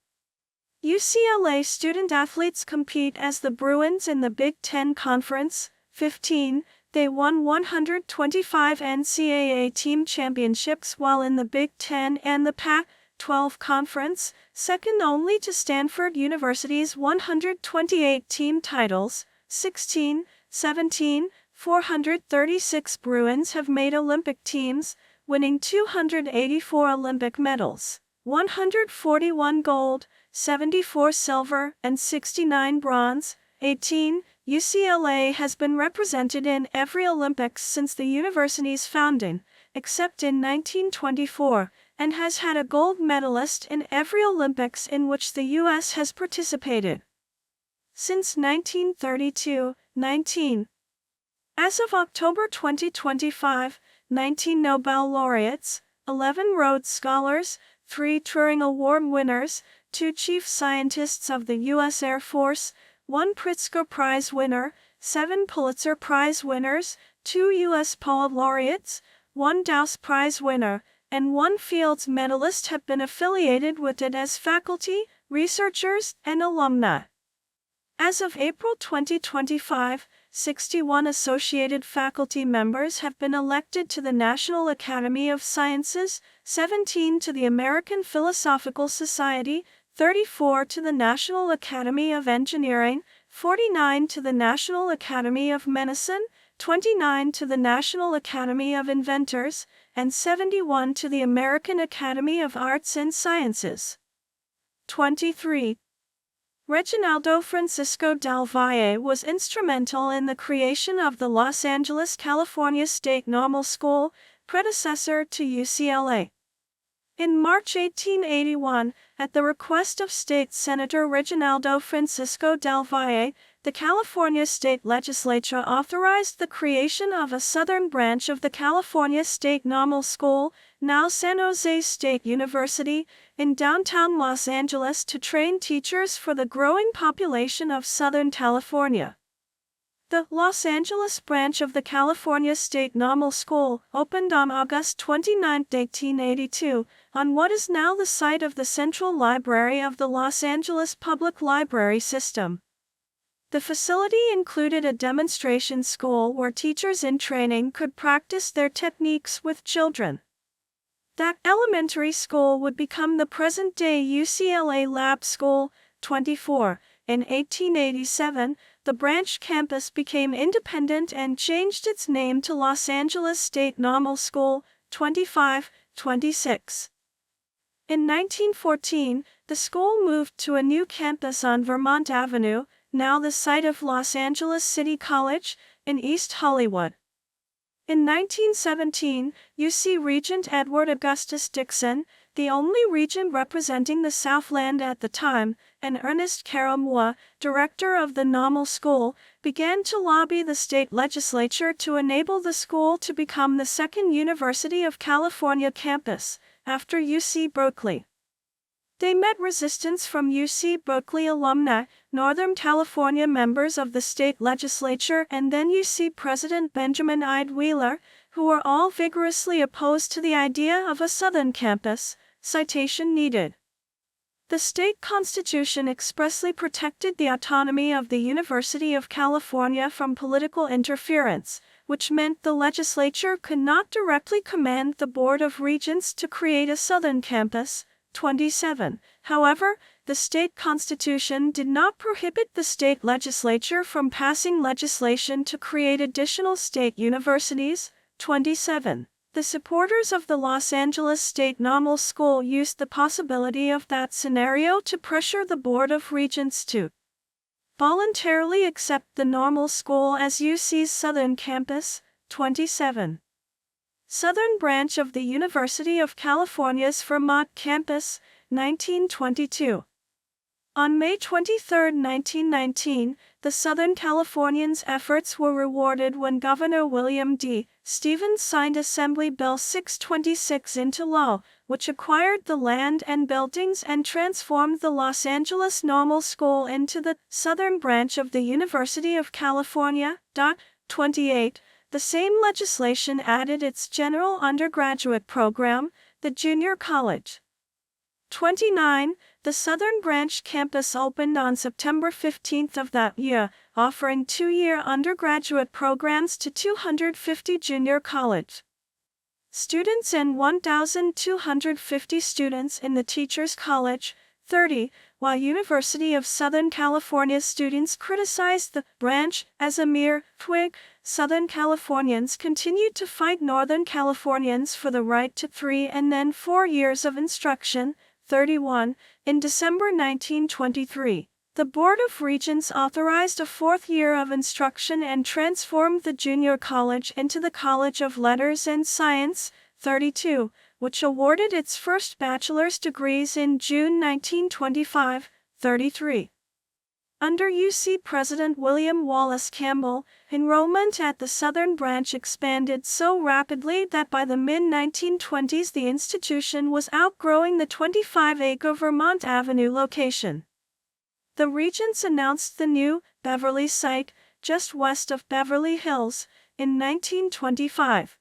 UCLA student-athletes compete as the Bruins in the Big Ten Conference. 15. They won 125 NCAA team championships while in the Big Ten and the Pac-12 Conference, second only to Stanford University's 128 team titles. 16. 17. 436 Bruins have made Olympic teams, winning 284 Olympic medals, 141 gold, 74 silver, and 69 bronze. 18. UCLA has been represented in every Olympics since the university's founding, except in 1924, and has had a gold medalist in every Olympics in which the U.S. has participated. Since 1932, 19. As of October 2025, 19 Nobel laureates, 11 Rhodes Scholars, 3 Turing Award winners, 2 chief scientists of the U.S. Air Force, 1 Pritzker Prize winner, 7 Pulitzer Prize winners, 2 U.S. Poet Laureates, 1 Dowse Prize winner, and 1 Fields medalist have been affiliated with it as faculty, researchers, and alumni. As of April 2025, 61 associated faculty members have been elected to the National Academy of Sciences, 17 to the American Philosophical Society, 34 to the National Academy of Engineering, 49 to the National Academy of Medicine, 29 to the National Academy of Inventors, and 71 to the American Academy of Arts and Sciences. 23. Reginaldo Francisco del Valle was instrumental in the creation of the Los Angeles, California State Normal School, predecessor to UCLA. In March 1881, at the request of State Senator Reginaldo Francisco del Valle, the California State Legislature authorized the creation of a southern branch of the California State Normal School, now San Jose State University, in downtown Los Angeles to train teachers for the growing population of Southern California. The Los Angeles branch of the California State Normal School opened on August 29, 1882, on what is now the site of the Central Library of the Los Angeles Public Library System. The facility included a demonstration school where teachers in training could practice their techniques with children. That elementary school would become the present-day UCLA Lab School. 24. In 1887, the branch campus became independent and changed its name to Los Angeles State Normal School. 25. 26. In 1914, the school moved to a new campus on Vermont Avenue, now the site of Los Angeles City College, in East Hollywood. In 1917, UC Regent Edward Augustus Dixon, the only regent representing the Southland at the time, and Ernest Caramua, director of the Normal School, began to lobby the state legislature to enable the school to become the second University of California campus, after UC Berkeley. They met resistance from UC Berkeley alumni, Northern California members of the state legislature, and then UC President Benjamin Ide Wheeler, who were all vigorously opposed to the idea of a southern campus. Citation needed. The state constitution expressly protected the autonomy of the University of California from political interference, which meant the legislature could not directly command the Board of Regents to create a southern campus. 27. However, the state constitution did not prohibit the state legislature from passing legislation to create additional state universities. 27. The supporters of the Los Angeles State Normal School used the possibility of that scenario to pressure the Board of Regents to voluntarily accept the Normal School as UC's southern campus. 27. Southern branch of the University of California's Fremont campus, 1922. On May 23, 1919, the Southern Californians' efforts were rewarded when Governor William D. Stevens signed Assembly Bill 626 into law, which acquired the land and buildings and transformed the Los Angeles Normal School into the southern branch of the University of California. 28. The same legislation added its general undergraduate program, the junior college. 29. The Southern Branch campus opened on September 15 of that year, offering 2-year undergraduate programs to 250 junior college students and 1,250 students in the Teachers College. 30. While University of Southern California students criticized the branch as a mere twig, Southern Californians continued to fight Northern Californians for the right to 3 and then 4 years of instruction. 31. In December 1923, the Board of Regents authorized a 4th year of instruction and transformed the junior college into the College of Letters and Science. 32, which awarded its first bachelor's degrees in June 1925. 33. Under UC President William Wallace Campbell, enrollment at the Southern Branch expanded so rapidly that by the mid-1920s the institution was outgrowing the 25-acre Vermont Avenue location. The Regents announced the new Beverly site, just west of Beverly Hills, in 1925.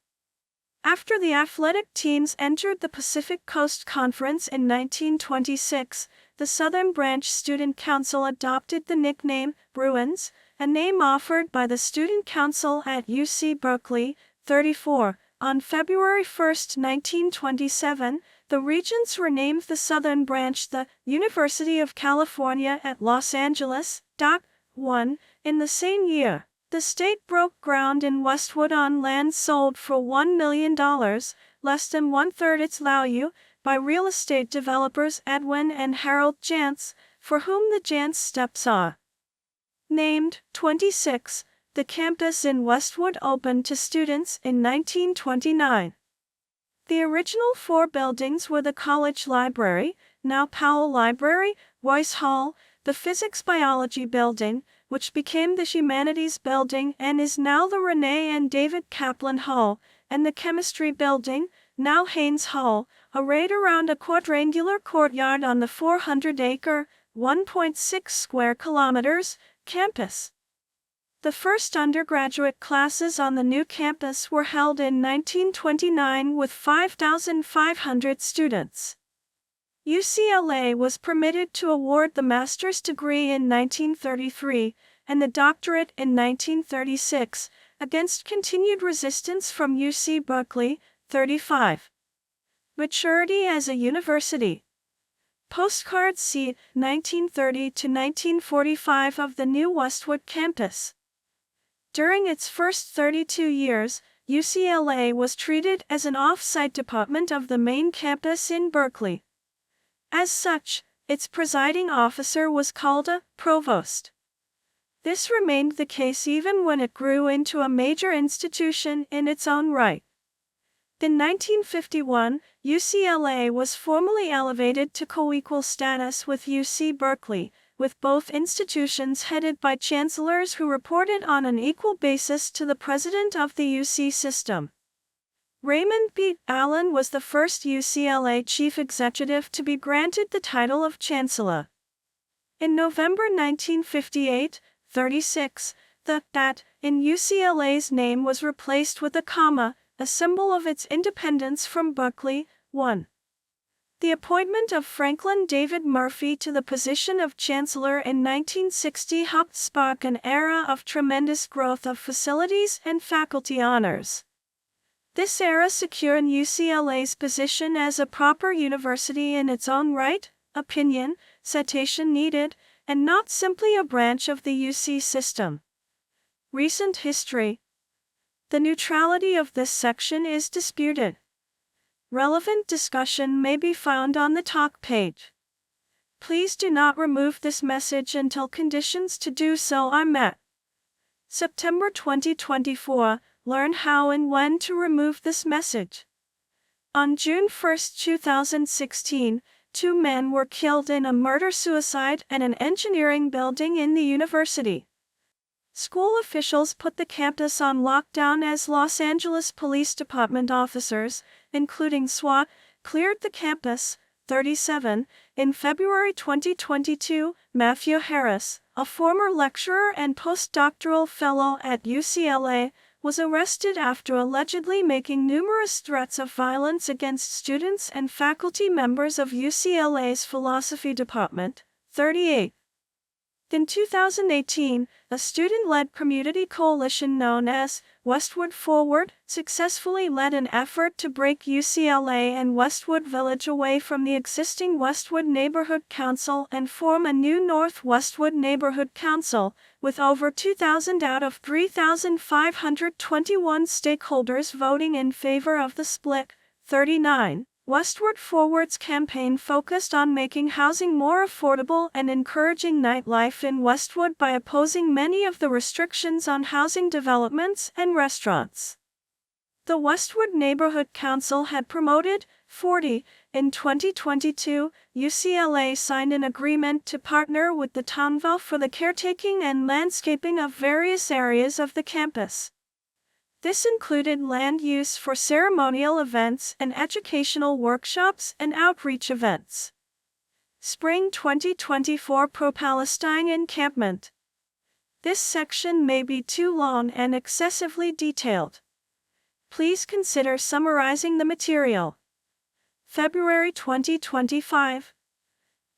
After the athletic teams entered the Pacific Coast Conference in 1926, the Southern Branch Student Council adopted the nickname Bruins, a name offered by the Student Council at UC Berkeley. 34. On February 1, 1927, the Regents renamed the Southern Branch the University of California at Los Angeles. 1. In the same year, the state broke ground in Westwood on land sold for $1 million, less than one-third its value, by real estate developers Edwin and Harold Jantz, for whom the Jantz Steps are named. 26. The campus in Westwood opened to students in 1929. The original 4 buildings were the College Library, now Powell Library, Royce Hall, the Physics-Biology Building, which became the Humanities Building and is now the Renee and David Kaplan Hall, and the Chemistry Building, now Haynes Hall, arrayed around a quadrangular courtyard on the 400-acre, 1.6 square kilometers, campus. The first undergraduate classes on the new campus were held in 1929 with 5,500 students. UCLA was permitted to award the master's degree in 1933 and the doctorate in 1936, against continued resistance from UC Berkeley. 35. Maturity as a university. Postcard C. 1930 to 1945 of the new Westwood campus. During its first 32 years, UCLA was treated as an off-site department of the main campus in Berkeley. As such, its presiding officer was called a provost. This remained the case even when it grew into a major institution in its own right. In 1951, UCLA was formally elevated to co-equal status with UC Berkeley, with both institutions headed by chancellors who reported on an equal basis to the president of the UC system. Raymond B. Allen was the first UCLA chief executive to be granted the title of chancellor. In November 1958, 36, the "that" in UCLA's name was replaced with a comma, a symbol of its independence from Berkeley. 1. The appointment of Franklin David Murphy to the position of Chancellor in 1960 helped spark an era of tremendous growth of facilities and faculty honors. This era secured UCLA's position as a proper university in its own right, opinion, citation needed, and not simply a branch of the UC system. Recent history. The neutrality of this section is disputed. Relevant discussion may be found on the talk page. Please do not remove this message until conditions to do so are met. September 2024, learn how and when to remove this message. On June 1, 2016, 2 men were killed in a murder-suicide at an engineering building in the university. School officials put the campus on lockdown as Los Angeles Police Department officers, including SWAT, cleared the campus. 37. In February 2022, Matthew Harris, a former lecturer and postdoctoral fellow at UCLA, was arrested after allegedly making numerous threats of violence against students and faculty members of UCLA's philosophy department. 38. In 2018, a student-led community coalition known as Westwood Forward successfully led an effort to break UCLA and Westwood Village away from the existing Westwood Neighborhood Council and form a new North Westwood Neighborhood Council, with over 2,000 out of 3,521 stakeholders voting in favor of the split. 39. Westward Forward's campaign focused on making housing more affordable and encouraging nightlife in Westwood by opposing many of the restrictions on housing developments and restaurants. The Westwood Neighborhood Council had promoted 40. In 2022, UCLA signed an agreement to partner with the Townville for the caretaking and landscaping of various areas of the campus. This included land use for ceremonial events and educational workshops and outreach events. Spring 2024 Pro-Palestine Encampment. This section may be too long and excessively detailed. Please consider summarizing the material. February 2025.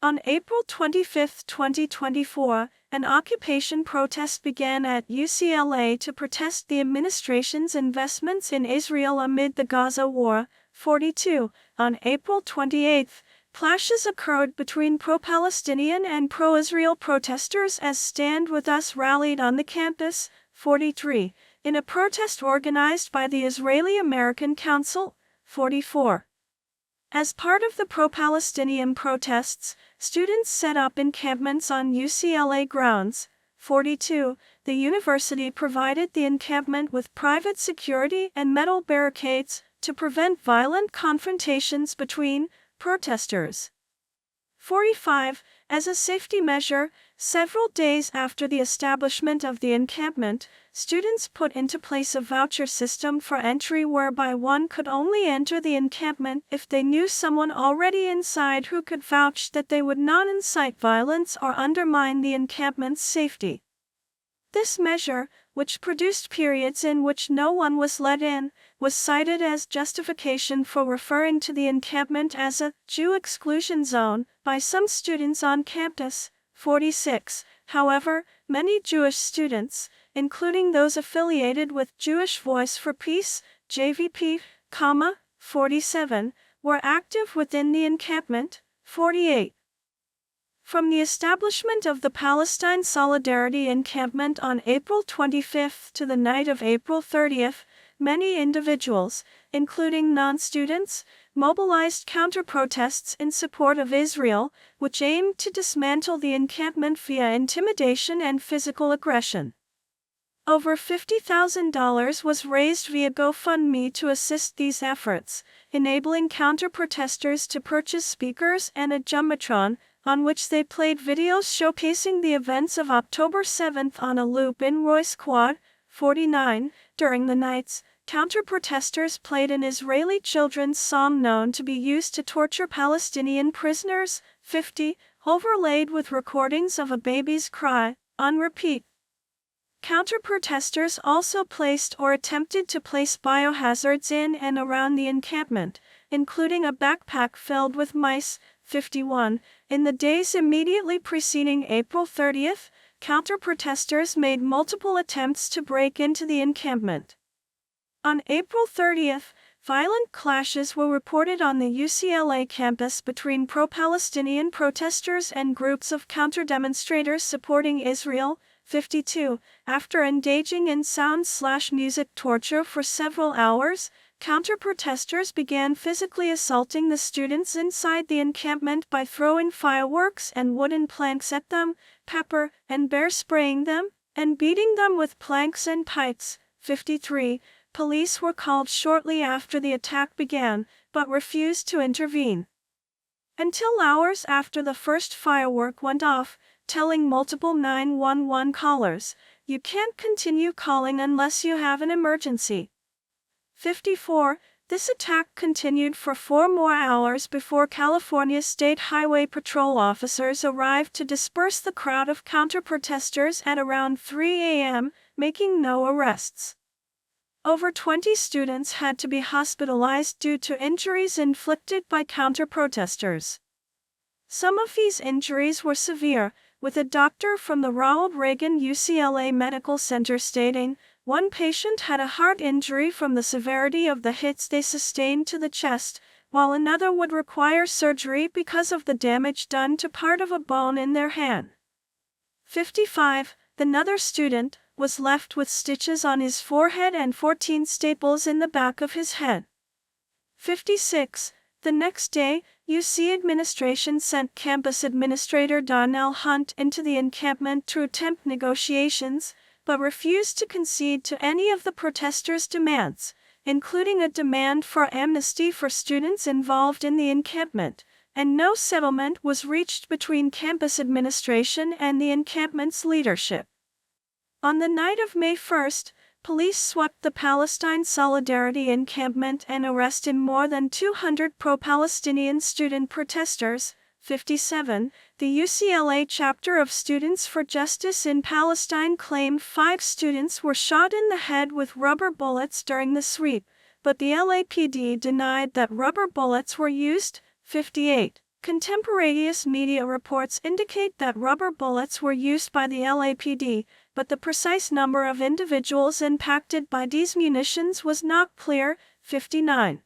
On April 25, 2024, an occupation protest began at UCLA to protest the administration's investments in Israel amid the Gaza war. 42. On April 28, clashes occurred between pro-Palestinian and pro-Israel protesters as Stand With Us rallied on the campus. 43. In a protest organized by the Israeli-American Council. 44. As part of the pro-Palestinian protests, students set up encampments on UCLA grounds. 42. The university provided the encampment with private security and metal barricades to prevent violent confrontations between protesters. 45. As a safety measure, several days after the establishment of the encampment, students put into place a voucher system for entry whereby one could only enter the encampment if they knew someone already inside who could vouch that they would not incite violence or undermine the encampment's safety. This measure, which produced periods in which no one was let in, was cited as justification for referring to the encampment as a Jew exclusion zone by some students on campus. 46. However, many Jewish students, including those affiliated with Jewish Voice for Peace, JVP, 47, were active within the encampment. 48. From the establishment of the Palestine Solidarity Encampment on April 25 to the night of April 30, many individuals, including non-students, mobilized counter-protests in support of Israel, which aimed to dismantle the encampment via intimidation and physical aggression. Over $50,000 was raised via GoFundMe to assist these efforts, enabling counter-protesters to purchase speakers and a Jumbotron, on which they played videos showcasing the events of October 7 on a loop in Royce Quad. 49. During the nights, counter-protesters played an Israeli children's song known to be used to torture Palestinian prisoners. 50. Overlaid with recordings of a baby's cry, on repeat. Counter-protesters also placed or attempted to place biohazards in and around the encampment, including a backpack filled with mice. 51. In the days immediately preceding April 30th, counter-protesters made multiple attempts to break into the encampment. On April 30th, violent clashes were reported on the UCLA campus between pro-Palestinian protesters and groups of counter-demonstrators supporting Israel. 52. After engaging in sound/music torture for several hours, counter-protesters began physically assaulting the students inside the encampment by throwing fireworks and wooden planks at them, pepper and bear spraying them, and beating them with planks and pikes. 53. Police were called shortly after the attack began, but refused to intervene. Until hours after the first firework went off, telling multiple 911 callers, "You can't continue calling unless you have an emergency." 54. This attack continued for 4 more hours before California State Highway Patrol officers arrived to disperse the crowd of counter-protesters at around 3 a.m., making no arrests. Over 20 students had to be hospitalized due to injuries inflicted by counter-protesters. Some of these injuries were severe, with a doctor from the Ronald Reagan UCLA Medical Center stating, "One patient had a heart injury from the severity of the hits they sustained to the chest, while another would require surgery because of the damage done to part of a bone in their hand." 55. Another student was left with stitches on his forehead and 14 staples in the back of his head. 56. The next day, UC administration sent campus administrator Darnell Hunt into the encampment to attempt negotiations, but refused to concede to any of the protesters' demands, including a demand for amnesty for students involved in the encampment, and no settlement was reached between campus administration and the encampment's leadership. On the night of May 1st, police swept the Palestine Solidarity encampment and arrested more than 200 pro-Palestinian student protesters. 57. The UCLA chapter of Students for Justice in Palestine claimed 5 students were shot in the head with rubber bullets during the sweep, but the LAPD denied that rubber bullets were used. 58. Contemporaneous media reports indicate that rubber bullets were used by the LAPD, but the precise number of individuals impacted by these munitions was not clear. 59.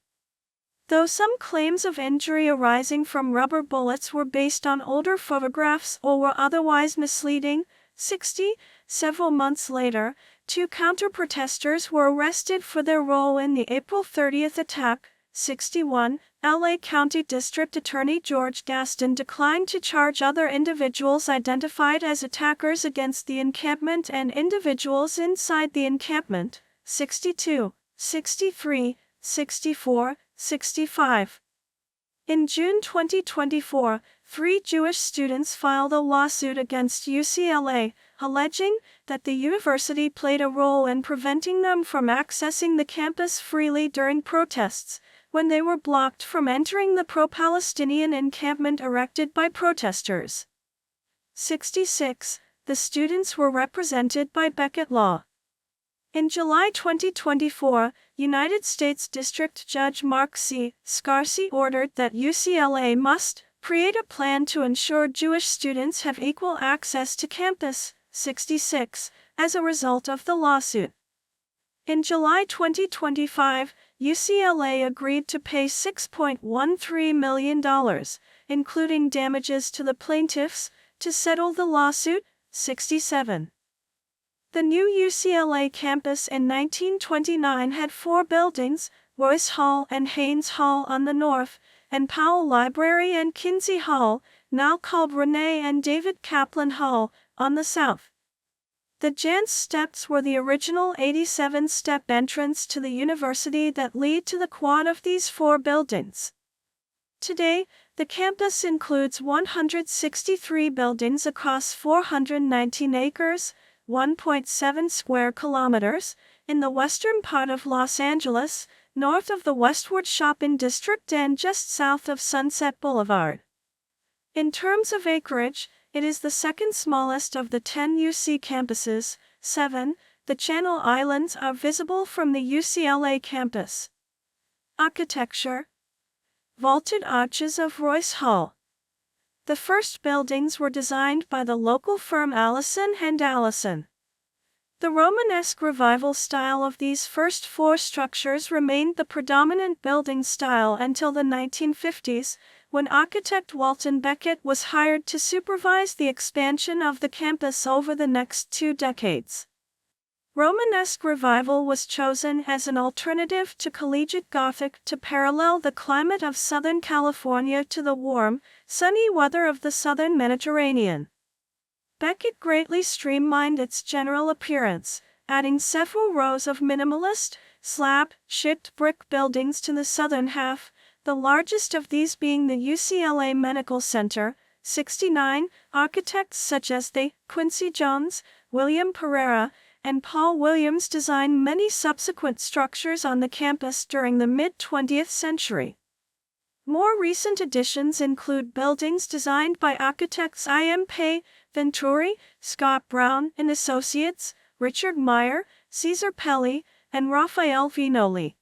Though some claims of injury arising from rubber bullets were based on older photographs or were otherwise misleading. 60. Several months later, 2 counter-protesters were arrested for their role in the April 30th attack. 61. LA County District Attorney George Gaston declined to charge other individuals identified as attackers against the encampment and individuals inside the encampment. 62. 63. 64. 65. In June 2024, 3 Jewish students filed a lawsuit against UCLA, alleging that the university played a role in preventing them from accessing the campus freely during protests, when they were blocked from entering the pro-Palestinian encampment erected by protesters. 66. The students were represented by Beckett Law. In July 2024, United States District Judge Mark C. Scarsi ordered that UCLA must create a plan to ensure Jewish students have equal access to campus. 66. As a result of the lawsuit. In July 2025, UCLA agreed to pay $6.13 million, including damages to the plaintiffs, to settle the lawsuit. 67. The new UCLA campus in 1929 had 4 buildings, Royce Hall and Haynes Hall on the north, and Powell Library and Kinsey Hall, now called Renee and David Kaplan Hall, on the south. The Jantz steps were the original 87-step entrance to the university that lead to the quad of these 4 buildings. Today, the campus includes 163 buildings across 419 acres, 1.7 square kilometers, in the western part of Los Angeles, north of the Westwood Shopping District and just south of Sunset Boulevard. In terms of acreage, it is the second smallest of the 10 UC campuses. 7. The Channel Islands are visible from the UCLA campus. Architecture. Vaulted arches of Royce Hall. The first buildings were designed by the local firm Allison and Allison. The Romanesque revival style of these first four structures remained the predominant building style until the 1950s, when architect Walton Beckett was hired to supervise the expansion of the campus over the next 2 decades. Romanesque revival was chosen as an alternative to collegiate Gothic to parallel the climate of Southern California to the warm, sunny weather of the Southern Mediterranean. Beckett greatly streamlined its general appearance, adding several rows of minimalist, slab-shipped brick buildings to the southern half, the largest of these being the UCLA Medical Center, 69. Architects such as Quincy Jones, William Pereira, and Paul Williams designed many subsequent structures on the campus during the mid-20th century. More recent additions include buildings designed by architects I.M. Pei, Venturi, Scott Brown and Associates, Richard Meyer, Caesar Pelli, and Raphael Vinoli.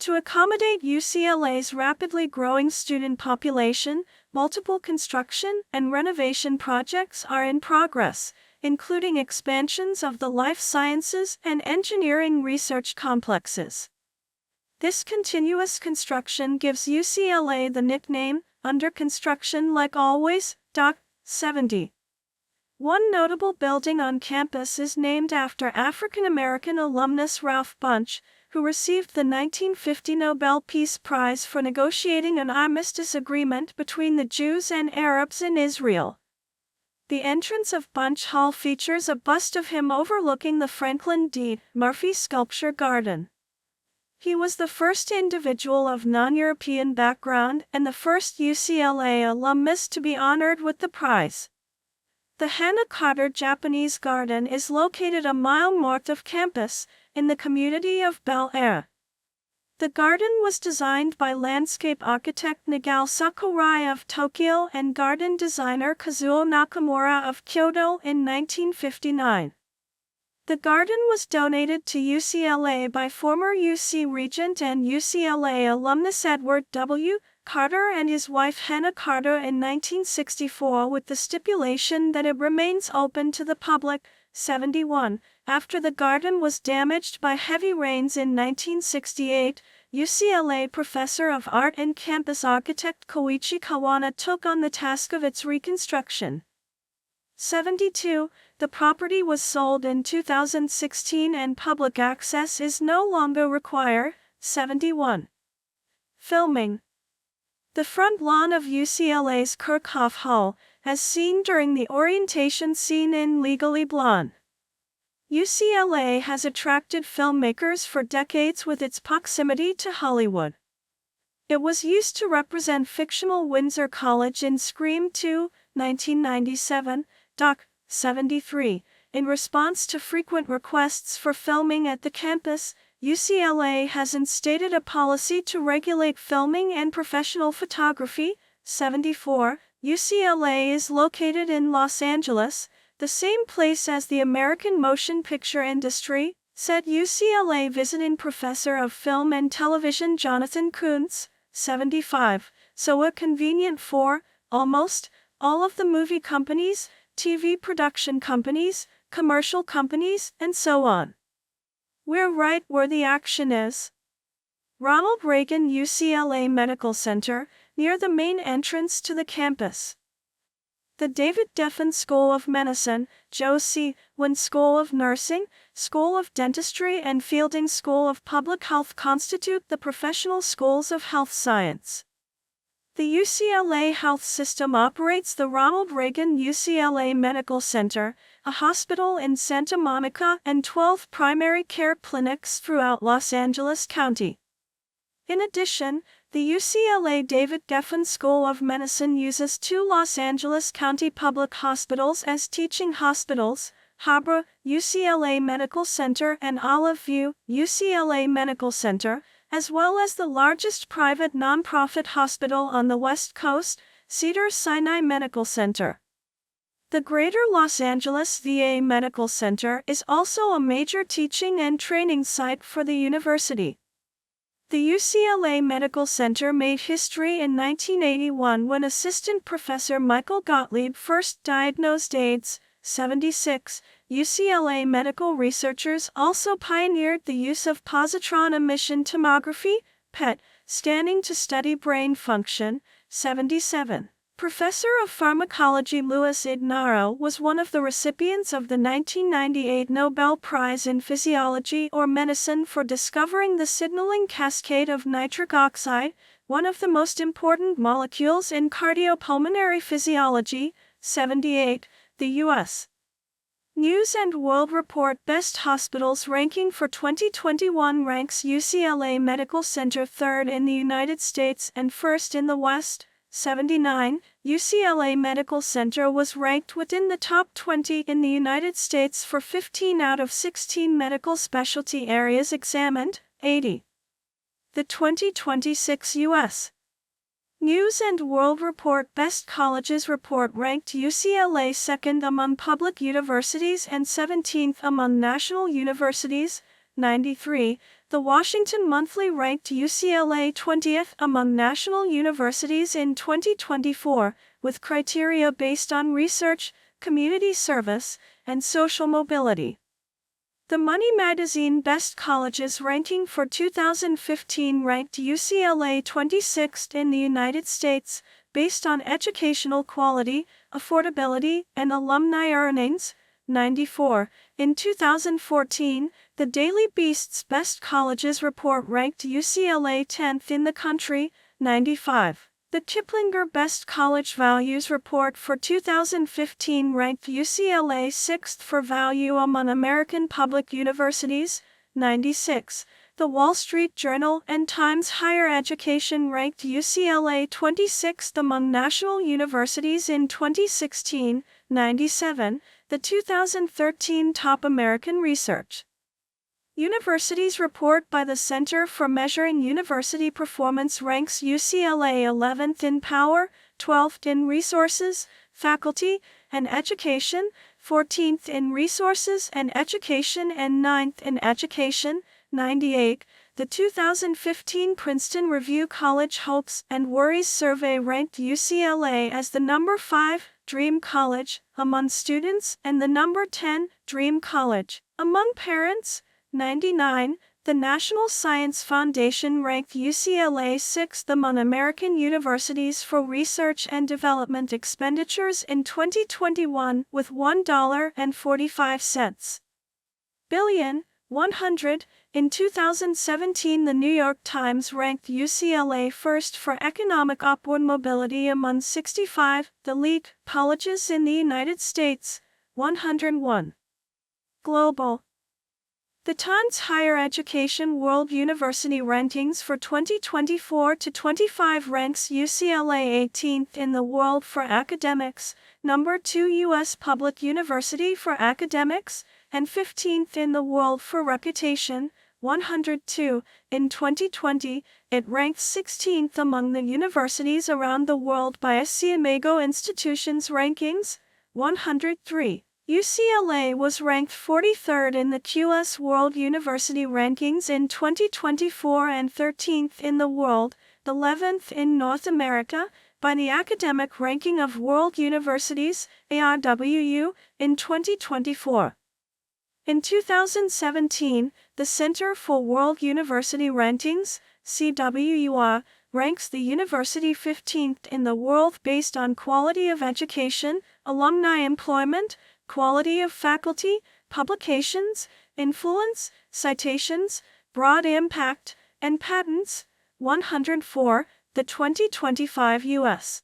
To accommodate UCLA's rapidly growing student population, multiple construction and renovation projects are in progress, including expansions of the life sciences and engineering research complexes. This continuous construction gives UCLA the nickname, under construction like always, Doc. 70. One notable building on campus is named after African-American alumnus Ralph Bunche, who received the 1950 Nobel Peace Prize for negotiating an armistice agreement between the Jews and Arabs in Israel. The entrance of Bunche Hall features a bust of him overlooking the Franklin D. Murphy Sculpture Garden. He was the first individual of non-European background and the first UCLA alumnus to be honored with the prize. The Hannah Carter Japanese Garden is located a mile north of campus, in the community of Bel Air. The garden was designed by landscape architect Nagao Sakurai of Tokyo and garden designer Kazuo Nakamura of Kyoto in 1959. The garden was donated to UCLA by former UC Regent and UCLA alumnus Edward W. Carter and his wife Hannah Carter in 1964 with the stipulation that it remains open to the public. 71. After the garden was damaged by heavy rains in 1968, UCLA professor of art and campus architect Koichi Kawana took on the task of its reconstruction. 72. The property was sold in 2016 and public access is no longer required. 71. Filming. The front lawn of UCLA's Kirchhoff Hall, as seen during the orientation scene in Legally Blonde. UCLA has attracted filmmakers for decades with its proximity to Hollywood. It was used to represent fictional Windsor College in Scream 2, 1997, Doc. 73. In response to frequent requests for filming at the campus, UCLA has instated a policy to regulate filming and professional photography. 74. UCLA is located in Los Angeles, the same place as the American motion picture industry, said UCLA visiting professor of film and television Jonathan Kuntz. 75. So we're convenient for, almost, all of the movie companies, TV production companies, commercial companies, and so on. We're right where the action is. Ronald Reagan UCLA Medical Center, near the main entrance to the campus. The David Geffen School of Medicine, Joe C. Wynn School of Nursing, School of Dentistry and Fielding School of Public Health constitute the professional schools of health science. The UCLA Health System operates the Ronald Reagan UCLA Medical Center, a hospital in Santa Monica and 12 primary care clinics throughout Los Angeles County. In addition, the UCLA David Geffen School of Medicine uses 2 Los Angeles County public hospitals as teaching hospitals, Harbor, UCLA Medical Center and Olive View, UCLA Medical Center, as well as the largest private nonprofit hospital on the West Coast, Cedars-Sinai Medical Center. The Greater Los Angeles VA Medical Center is also a major teaching and training site for the university. The UCLA Medical Center made history in 1981 when assistant professor Michael Gottlieb first diagnosed AIDS. 76. UCLA medical researchers also pioneered the use of positron emission tomography, PET, scanning to study brain function. 77. Professor of Pharmacology Louis Ignarro was one of the recipients of the 1998 Nobel Prize in Physiology or Medicine for discovering the signaling cascade of nitric oxide, one of the most important molecules in cardiopulmonary physiology. 78. The U.S. News & World Report Best Hospitals Ranking for 2021 ranks UCLA Medical Center third in the United States and first in the West. 79. UCLA Medical Center was ranked within the top 20 in the United States for 15 out of 16 medical specialty areas examined. 80. The 2026 U.S. News & World Report Best Colleges Report ranked UCLA second among public universities and 17th among national universities. 93. The Washington Monthly ranked UCLA 20th among national universities in 2024, with criteria based on research, community service, and social mobility. The Money Magazine Best Colleges ranking for 2015 ranked UCLA 26th in the United States, based on educational quality, affordability, and alumni earnings. 94. In 2014, the Daily Beast's Best Colleges report ranked UCLA 10th in the country. 95. The Kiplinger Best College Values report for 2015 ranked UCLA 6th for value among American public universities. 96. The Wall Street Journal and Times Higher Education ranked UCLA 26th among national universities in 2016. 97. The 2013 Top American Research Universities report by the Center for Measuring University Performance ranks UCLA 11th in power, 12th in resources, faculty, and education, 14th in resources and education, and 9th in education. 98. The 2015 Princeton Review College Hopes and Worries Survey ranked UCLA as the number 5 Dream College among students and the number 10 Dream College among parents. 99. The National Science Foundation ranked UCLA 6th among American universities for research and development expenditures in 2021 with $1.45 billion. 100. In 2017, the New York Times ranked UCLA first for economic upward mobility among 65 elite colleges in the United States. 101. Global. The Times Higher Education World University Rankings for 2024 to 25 ranks UCLA 18th in the world for academics, number 2 U.S. Public University for academics, and 15th in the world for reputation. 102. In 2020, it ranked 16th among the universities around the world by Asiamago Institutions Rankings. 103. UCLA was ranked 43rd in the QS World University Rankings in 2024 and 13th in the world, 11th in North America, by the Academic Ranking of World Universities, ARWU, in 2024. In 2017, the Center for World University Rankings, CWUR, ranks the university 15th in the world based on quality of education, alumni employment, quality of faculty, publications, influence, citations, broad impact, and patents. 104. The 2025 U.S.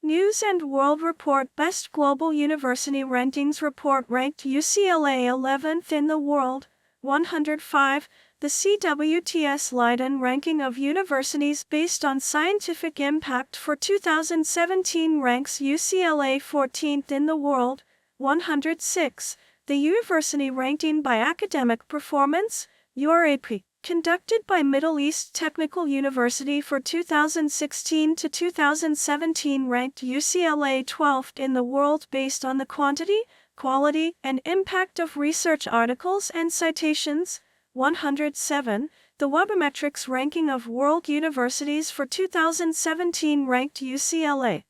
News & World Report Best Global University Rankings report ranked UCLA 11th in the world. 105. The CWTS Leiden ranking of universities based on scientific impact for 2017 ranks UCLA 14th in the world. 106. The University Ranking by Academic Performance, URAP, conducted by Middle East Technical University for 2016 to 2017 ranked UCLA 12th in the world based on the quantity, quality, and impact of research articles and citations. 107. The The Webometrics ranking of world universities for 2017 ranked UCLA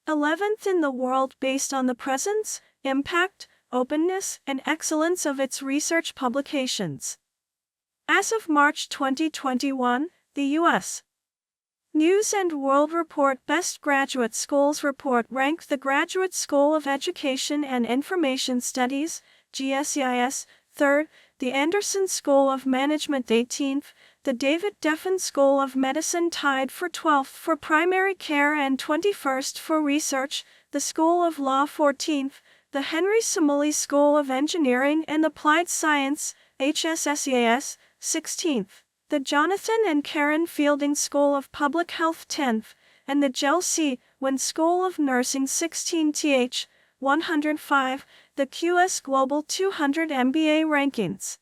11th in the world based on the presence, impact, openness, and excellence of its research publications. As of March 2021, the U.S. News & World Report Best Graduate Schools Report ranked the Graduate School of Education and Information Studies, GSEIS, 3rd, the Anderson School of Management 18th, the David Deffen School of Medicine tied for 12th for primary care and 21st for research, the School of Law 14th, the Henry Moseley School of Engineering and Applied Science, HSSEAS, 16th, the Jonathan and Karen Fielding School of Public Health 10th, and the Jel C. Wynn School of Nursing 16th, 105, the QS Global 200 MBA Rankings.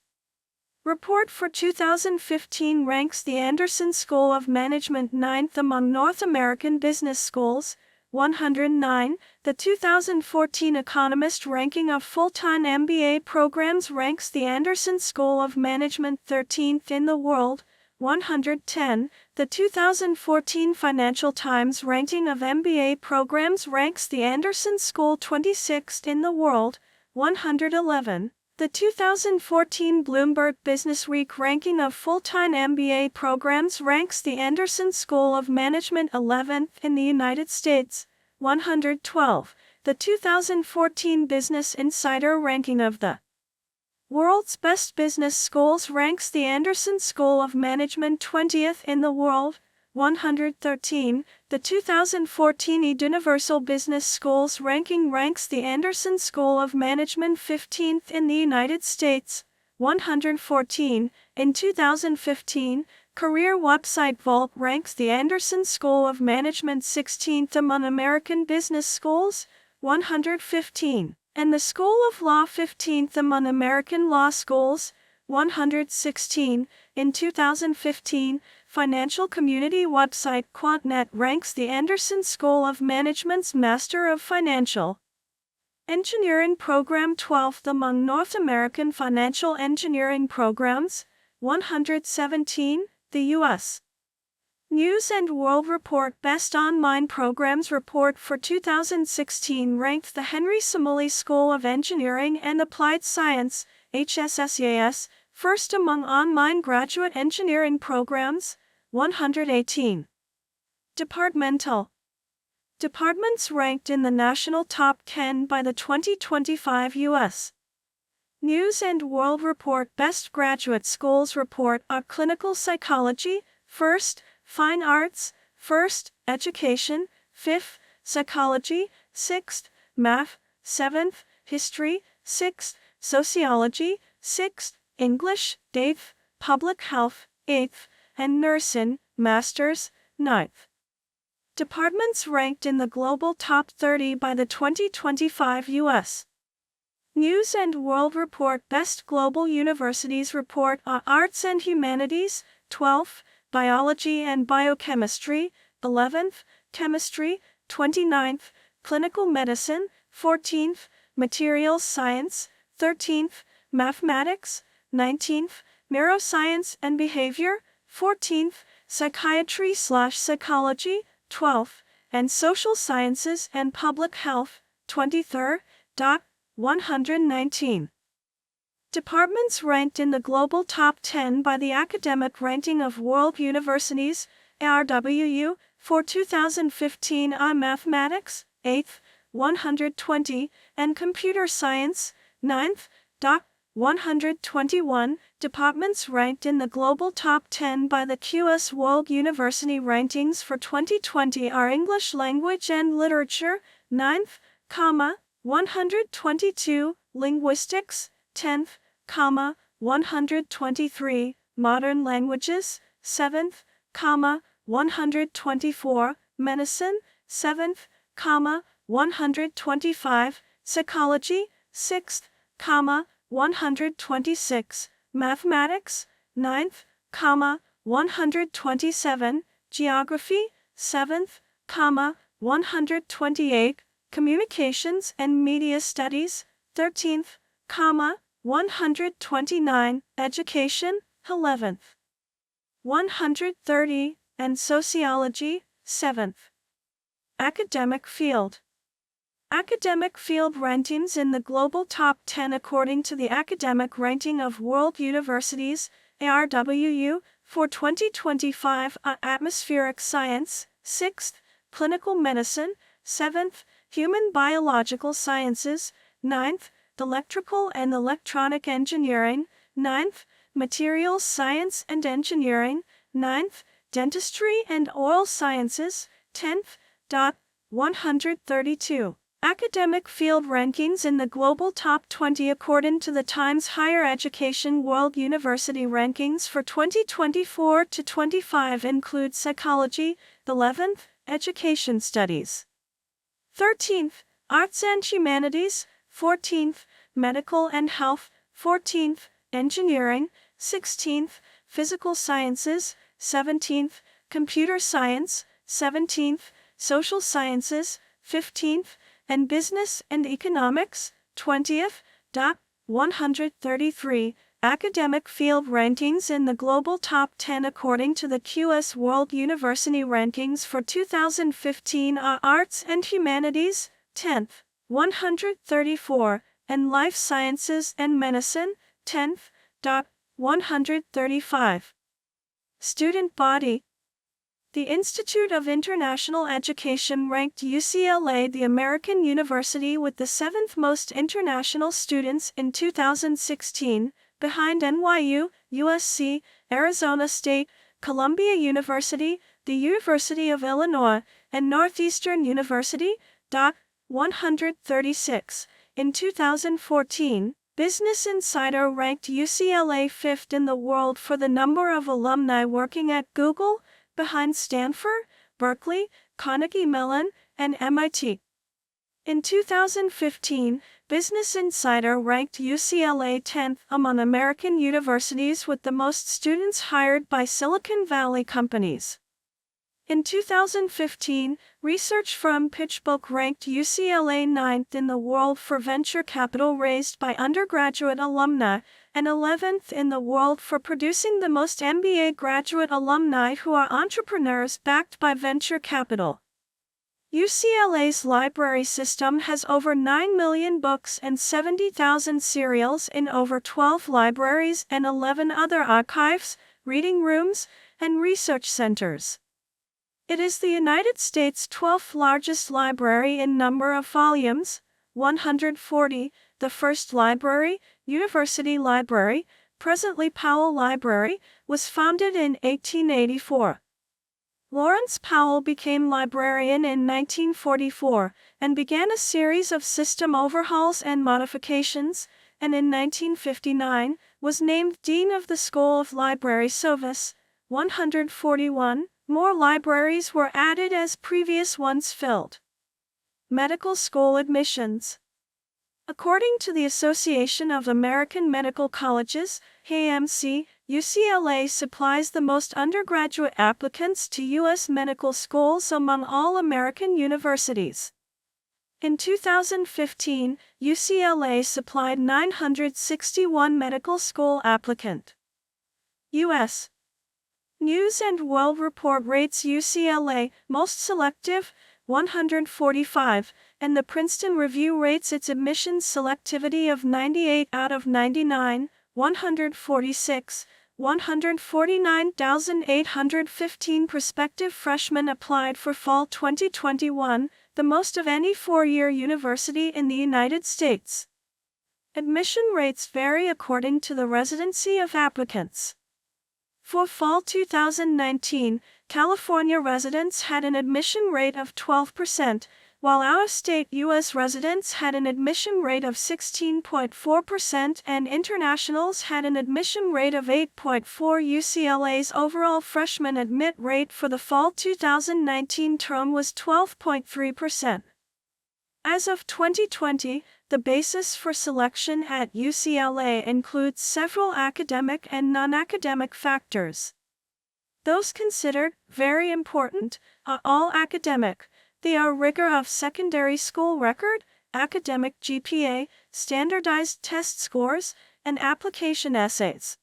Report for 2015 ranks the Anderson School of Management 9th among North American business schools, 109. The 2014 Economist ranking of full-time MBA programs ranks the Anderson School of Management 13th in the world, 110. The 2014 Financial Times ranking of MBA programs ranks the Anderson School 26th in the world, 111. The 2014 Bloomberg Businessweek ranking of full-time MBA programs ranks the Anderson School of Management 11th in the United States, 112. The 2014 Business Insider ranking of the world's best business schools ranks the Anderson School of Management 20th in the world, 113. The 2014 Universal Business Schools ranking ranks the Anderson School of Management 15th in the United States, 114. In 2015, Career Website Vault ranks the Anderson School of Management 16th among American business schools, 115, and the School of Law 15th among American law schools, 116. In 2015, financial community website QuantNet ranks the Anderson School of Management's Master of Financial Engineering program 12th among North American financial engineering programs, 117. The U.S. News & World Report Best Online Programs Report for 2016 ranked the Henry Moseley School of Engineering and Applied Science, HSSEAS, first among online graduate engineering programs, 118. Departmental departments ranked in the national top 10 by the 2025 U.S. News & World Report Best Graduate Schools Report are Clinical Psychology, 1st, Fine Arts, 1st, Education, 5th, Psychology, 6th, Math, 7th, History, 6th, Sociology, 6th, English, 8th, Public Health, 8th, and Nursing, Masters, 9th. Departments ranked in the global top 30 by the 2025 U.S. News & World Report Best Global Universities Report are Arts and Humanities, 12th, Biology and Biochemistry, 11th, Chemistry, 29th, Clinical Medicine, 14th, Materials Science, 13th, Mathematics, 19th, Neuroscience and Behavior, 14th, Psychiatry/Psychology, 12th, and Social Sciences and Public Health, 23rd, 119. Departments ranked in the global top 10 by the Academic Ranking of World Universities, ARWU, for 2015 are Mathematics, 8th, 120, and Computer Science, 9th, 121. Departments ranked in the global top 10 by the QS World University Rankings for 2020 are English Language and Literature, 9th, 122, Linguistics, 10th, 123, Modern Languages, 7th, 124, Medicine, 7th, 125, Psychology, 6th, 126, Mathematics, 9th, 127, Geography, 7th, 128, Communications and Media Studies, 13th, 129, Education, 11th. 130, and Sociology, 7th. Academic field. Academic field rankings in the global top 10 according to the Academic Ranking of World Universities, ARWU, for 2025 are Atmospheric Science, 6th, Clinical Medicine, 7th, Human Biological Sciences, 9th, Electrical and Electronic Engineering, 9th, Materials Science and Engineering, 9th, Dentistry and Oral Sciences, 10th. 132. Academic field rankings in the global top 20 according to the Times Higher Education World University Rankings for 2024 to 25 include Psychology, 11th, Education Studies, 13th, Arts and Humanities, 14th, Medical and Health, 14th, Engineering, 16th, Physical Sciences, 17th, Computer Science, 17th, Social Sciences, 15th, and Business and Economics, 20th. 133. Academic field rankings in the global top 10 according to the QS World University Rankings for 2015 are Arts and Humanities, 10th, 134, and Life Sciences and Medicine, 10th. 135. Student body. The Institute of International Education ranked UCLA the American university with the 7th most international students in 2016, behind NYU, USC, Arizona State, Columbia University, the University of Illinois, and Northeastern University. 136. In 2014, Business Insider ranked UCLA 5th in the world for the number of alumni working at Google, behind Stanford, Berkeley, Carnegie Mellon, and MIT. In 2015, Business Insider ranked UCLA 10th among American universities with the most students hired by Silicon Valley companies. In 2015, research firm PitchBook ranked UCLA 9th in the world for venture capital raised by undergraduate alumni, and 11th in the world for producing the most MBA graduate alumni who are entrepreneurs backed by venture capital. UCLA's library system has over 9 million books and 70,000 serials in over 12 libraries and 11 other archives, reading rooms, and research centers. It is the United States' 12th largest library in number of volumes, 140, the first library, University Library, presently Powell Library, was founded in 1884. Lawrence Powell became librarian in 1944 and began a series of system overhauls and modifications, and in 1959 was named Dean of the School of Library Service. 141. More libraries were added as previous ones filled. Medical school admissions. According to the Association of American Medical Colleges, AMC, UCLA supplies the most undergraduate applicants to U.S. medical schools among all American universities. In 2015, UCLA supplied 961 medical school applicants. U.S. News & World Report rates UCLA most selective, 145, and the Princeton Review rates its admissions selectivity of 98 out of 99, 146, 149,815 prospective freshmen applied for fall 2021, the most of any four-year university in the United States. Admission rates vary according to the residency of applicants. For fall 2019, California residents had an admission rate of 12%, while out-of-state U.S. residents had an admission rate of 16.4% and internationals had an admission rate of 8.4%. UCLA's overall freshman admit rate for the fall 2019 term was 12.3%. As of 2020, the basis for selection at UCLA includes several academic and non-academic factors. Those considered very important are all academic. They are rigor of secondary school record, academic GPA, standardized test scores, and application essays.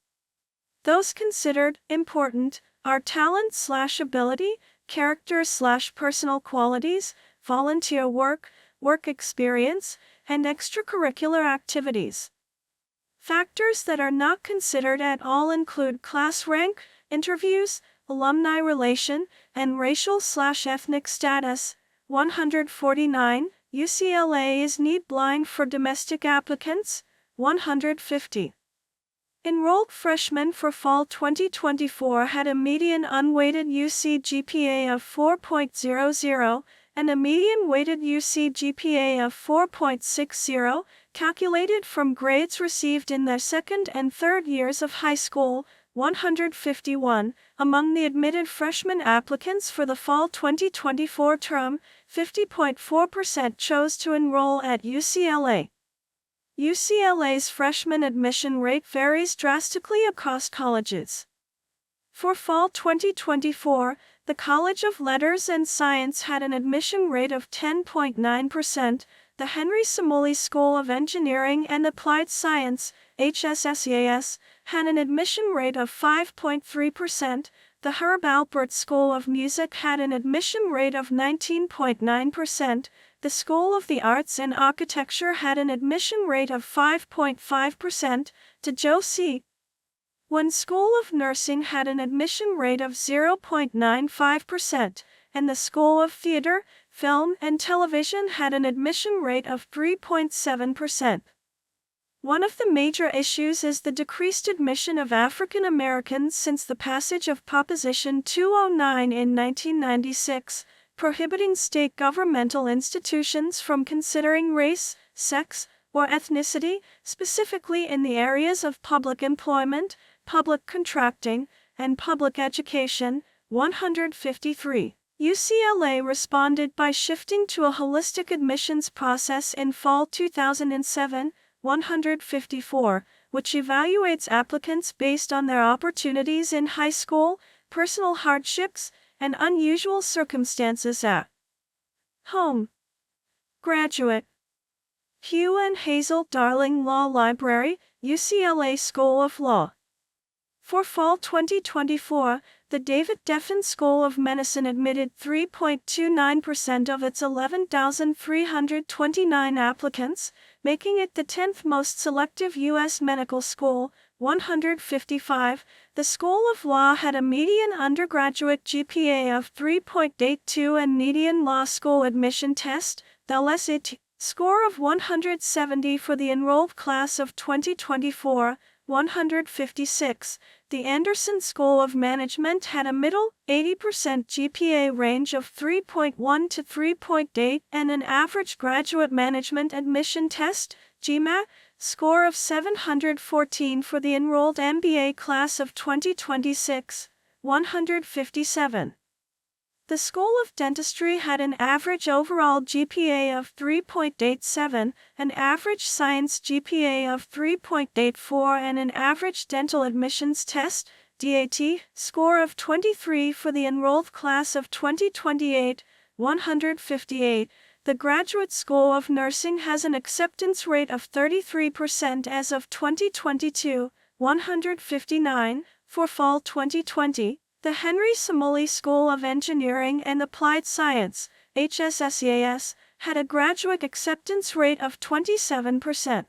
Those considered important are talent/ability, character/personal qualities, volunteer work, work experience, and extracurricular activities. Factors that are not considered at all include class rank, interviews, alumni relation, and racial/ethnic status. 149. UCLA is need blind for domestic applicants. 150. Enrolled freshmen for fall 2024 had a median unweighted UC GPA of 4.00 and a median weighted UC GPA of 4.60, calculated from grades received in their second and third years of high school. 151. Among the admitted freshman applicants for the fall 2024 term, 50.4% chose to enroll at UCLA. UCLA's freshman admission rate varies drastically across colleges. For fall 2024, the College of Letters and Science had an admission rate of 10.9%, the Henry Moseley School of Engineering and Applied Science, HSSEAS, had an admission rate of 5.3%, the Herb Alpert School of Music had an admission rate of 19.9%, the School of the Arts and Architecture had an admission rate of 5.5%, the Joe C. One School of Nursing had an admission rate of 0.95%, and the School of Theater, Film, and Television had an admission rate of 3.7%. One of the major issues is the decreased admission of African Americans since the passage of Proposition 209 in 1996, prohibiting state governmental institutions from considering race, sex, or ethnicity, specifically in the areas of public employment, public contracting, and public education. 153. UCLA responded by shifting to a holistic admissions process in fall 2007, 154, which evaluates applicants based on their opportunities in high school, personal hardships, and unusual circumstances at home. Graduate. Hugh and Hazel Darling Law Library, UCLA School of Law. For fall 2024, the David Deffen School of Medicine admitted 3.29% of its 11,329 applicants, making it the 10th most selective U.S. medical school. 155. The School of Law had a median undergraduate GPA of 3.82 and median law school admission test, the LSAT, score of 170 for the enrolled class of 2024. 156. The Anderson School of Management had a middle, 80% GPA range of 3.1 to 3.8 and an average graduate management admission test, GMAT, score of 714 for the enrolled MBA class of 2026. 157. The School of Dentistry had an average overall GPA of 3.87, an average science GPA of 3.84 and an average dental admissions test, DAT, score of 23 for the enrolled class of 2028. 158. The Graduate School of Nursing has an acceptance rate of 33% as of 2022. 159. For fall 2020, the Henry Moseley School of Engineering and Applied Science, HSSEAS, had a graduate acceptance rate of 27%.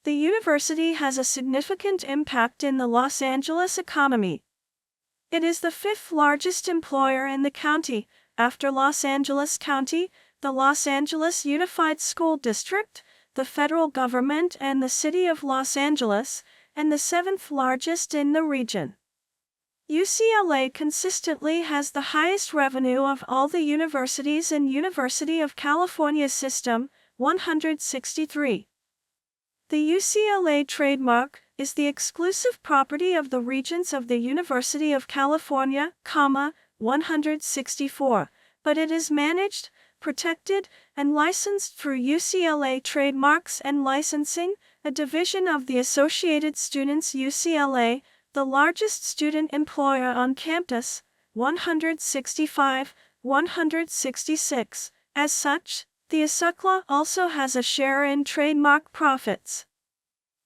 The university has a significant impact in the Los Angeles economy. It is the fifth largest employer in the county, after Los Angeles County, the Los Angeles Unified School District, the federal government, and the city of Los Angeles, and the seventh largest in the region. UCLA consistently has the highest revenue of all the universities in University of California system, 163. The UCLA trademark is the exclusive property of the Regents of the University of California, 164, but it is managed, protected, and licensed through UCLA Trademarks and Licensing, a division of the Associated Students UCLA, the largest student employer on campus. 165, 166. As such, the ASUCLA also has a share in trademark profits.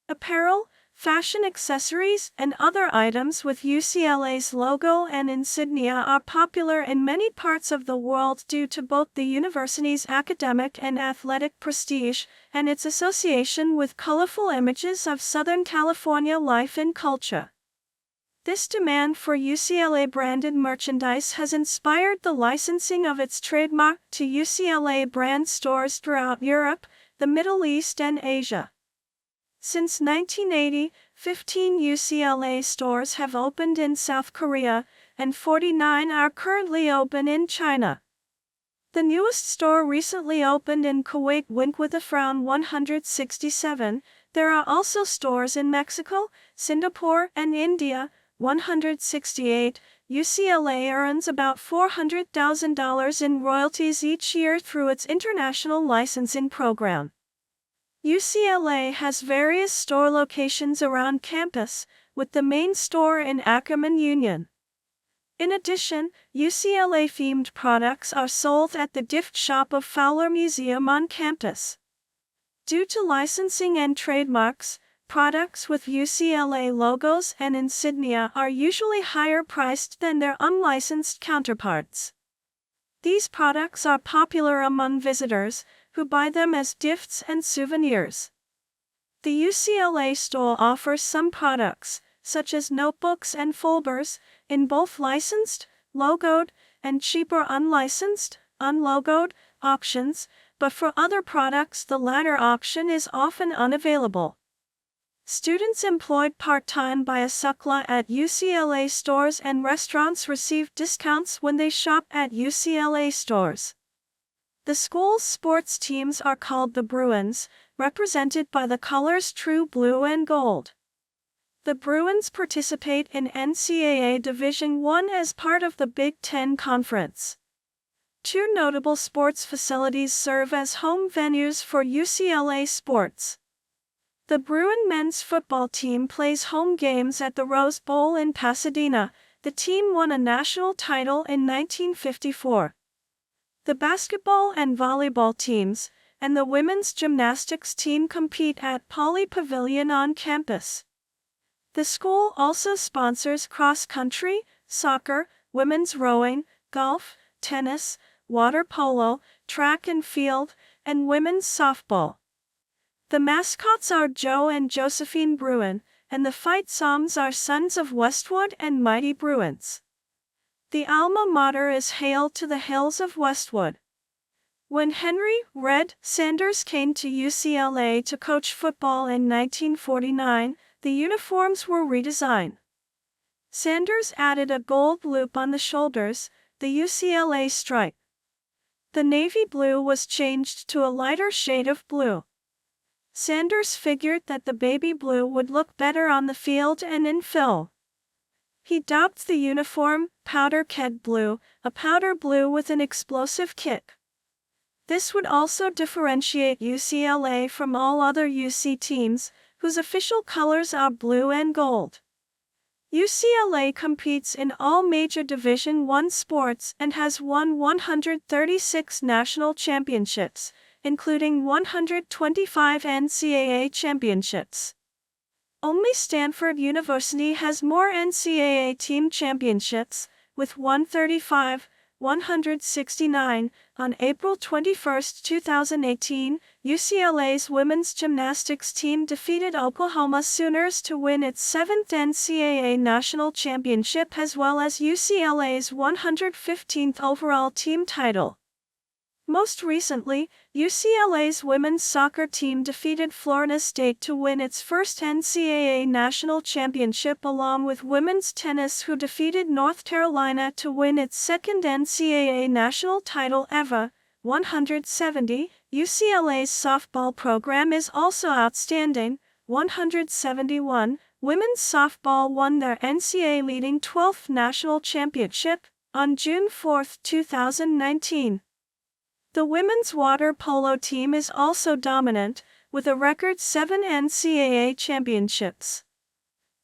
Apparel, Fashion accessories and other items with UCLA's logo and insignia are popular in many parts of the world due to both the university's academic and athletic prestige and its association with colorful images of Southern California life and culture. This demand for UCLA-branded merchandise has inspired the licensing of its trademark to UCLA brand stores throughout Europe, the Middle East, and Asia. Since 1980, 15 UCLA stores have opened in South Korea, and 49 are currently open in China. The newest store recently opened in Kuwait with a frown 167. There are also stores in Mexico, Singapore, and India, 168. UCLA earns about $400,000 in royalties each year through its international licensing program. UCLA has various store locations around campus, with the main store in Ackerman Union. In addition, UCLA-themed products are sold at the gift shop of Fowler Museum on campus. Due to licensing and trademarks, products with UCLA logos and insignia are usually higher priced than their unlicensed counterparts. These products are popular among visitors, who buy them as gifts and souvenirs. The UCLA store offers some products, such as notebooks and folders, in both licensed, logoed, and cheaper unlicensed, unlogoed options, but for other products the latter option is often unavailable. Students employed part-time by ASUCLA at UCLA stores and restaurants receive discounts when they shop at UCLA stores. The school's sports teams are called the Bruins, represented by the colors true blue and gold. The Bruins participate in NCAA Division I as part of the Big Ten Conference. Two notable sports facilities serve as home venues for UCLA sports. The Bruin men's football team plays home games at the Rose Bowl in Pasadena. The team won a national title in 1954. The basketball and volleyball teams, and the women's gymnastics team compete at Pauley Pavilion on campus. The school also sponsors cross-country, soccer, women's rowing, golf, tennis, water polo, track and field, and women's softball. The mascots are Joe and Josephine Bruin, and the fight songs are Sons of Westwood and Mighty Bruins. The alma mater is Hail to the Hills of Westwood. When Henry "Red" Sanders came to UCLA to coach football in 1949, the uniforms were redesigned. Sanders added a gold loop on the shoulders, the UCLA stripe. The navy blue was changed to a lighter shade of blue. Sanders figured that the baby blue would look better on the field and in film. He dubbed the uniform Powder Keg Blue, a powder blue with an explosive kick. This would also differentiate UCLA from all other UC teams, whose official colors are blue and gold. UCLA competes in all major Division I sports and has won 136 national championships, including 125 NCAA championships. Only Stanford University has more NCAA team championships, with 135, 169. On April 21, 2018, UCLA's women's gymnastics team defeated Oklahoma Sooners to win its 7th NCAA national championship as well as UCLA's 115th overall team title. Most recently, UCLA's women's soccer team defeated Florida State to win its first NCAA national championship, along with women's tennis, who defeated North Carolina to win its second NCAA national title ever. 170. UCLA's softball program is also outstanding. 171. Women's softball won their NCAA leading 12th national championship on June 4, 2019. The women's water polo team is also dominant, with a record 7 NCAA championships.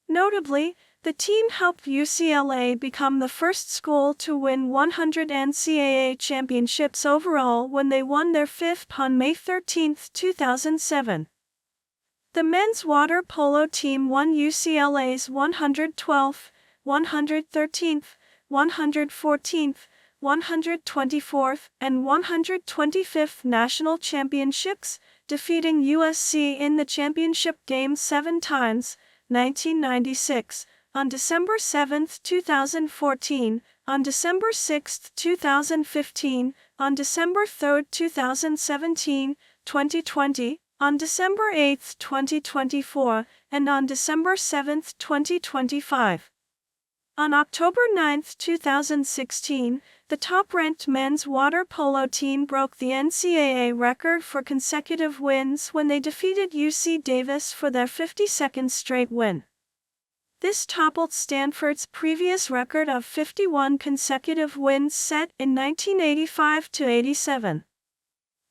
Notably, the team helped UCLA become the first school to win 100 NCAA championships overall when they won their 5th on May 13, 2007. The men's water polo team won UCLA's 112th, 113th, 114th, 124th, and 125th national championships, defeating USC in the championship game 7 times, 1996, on December 7, 2014, on December 6, 2015, on December 3, 2017, 2020, on December 8, 2024, and on December 7, 2025. On October 9, 2016, the top-ranked men's water polo team broke the NCAA record for consecutive wins when they defeated UC Davis for their 52nd straight win. This toppled Stanford's previous record of 51 consecutive wins set in 1985-87.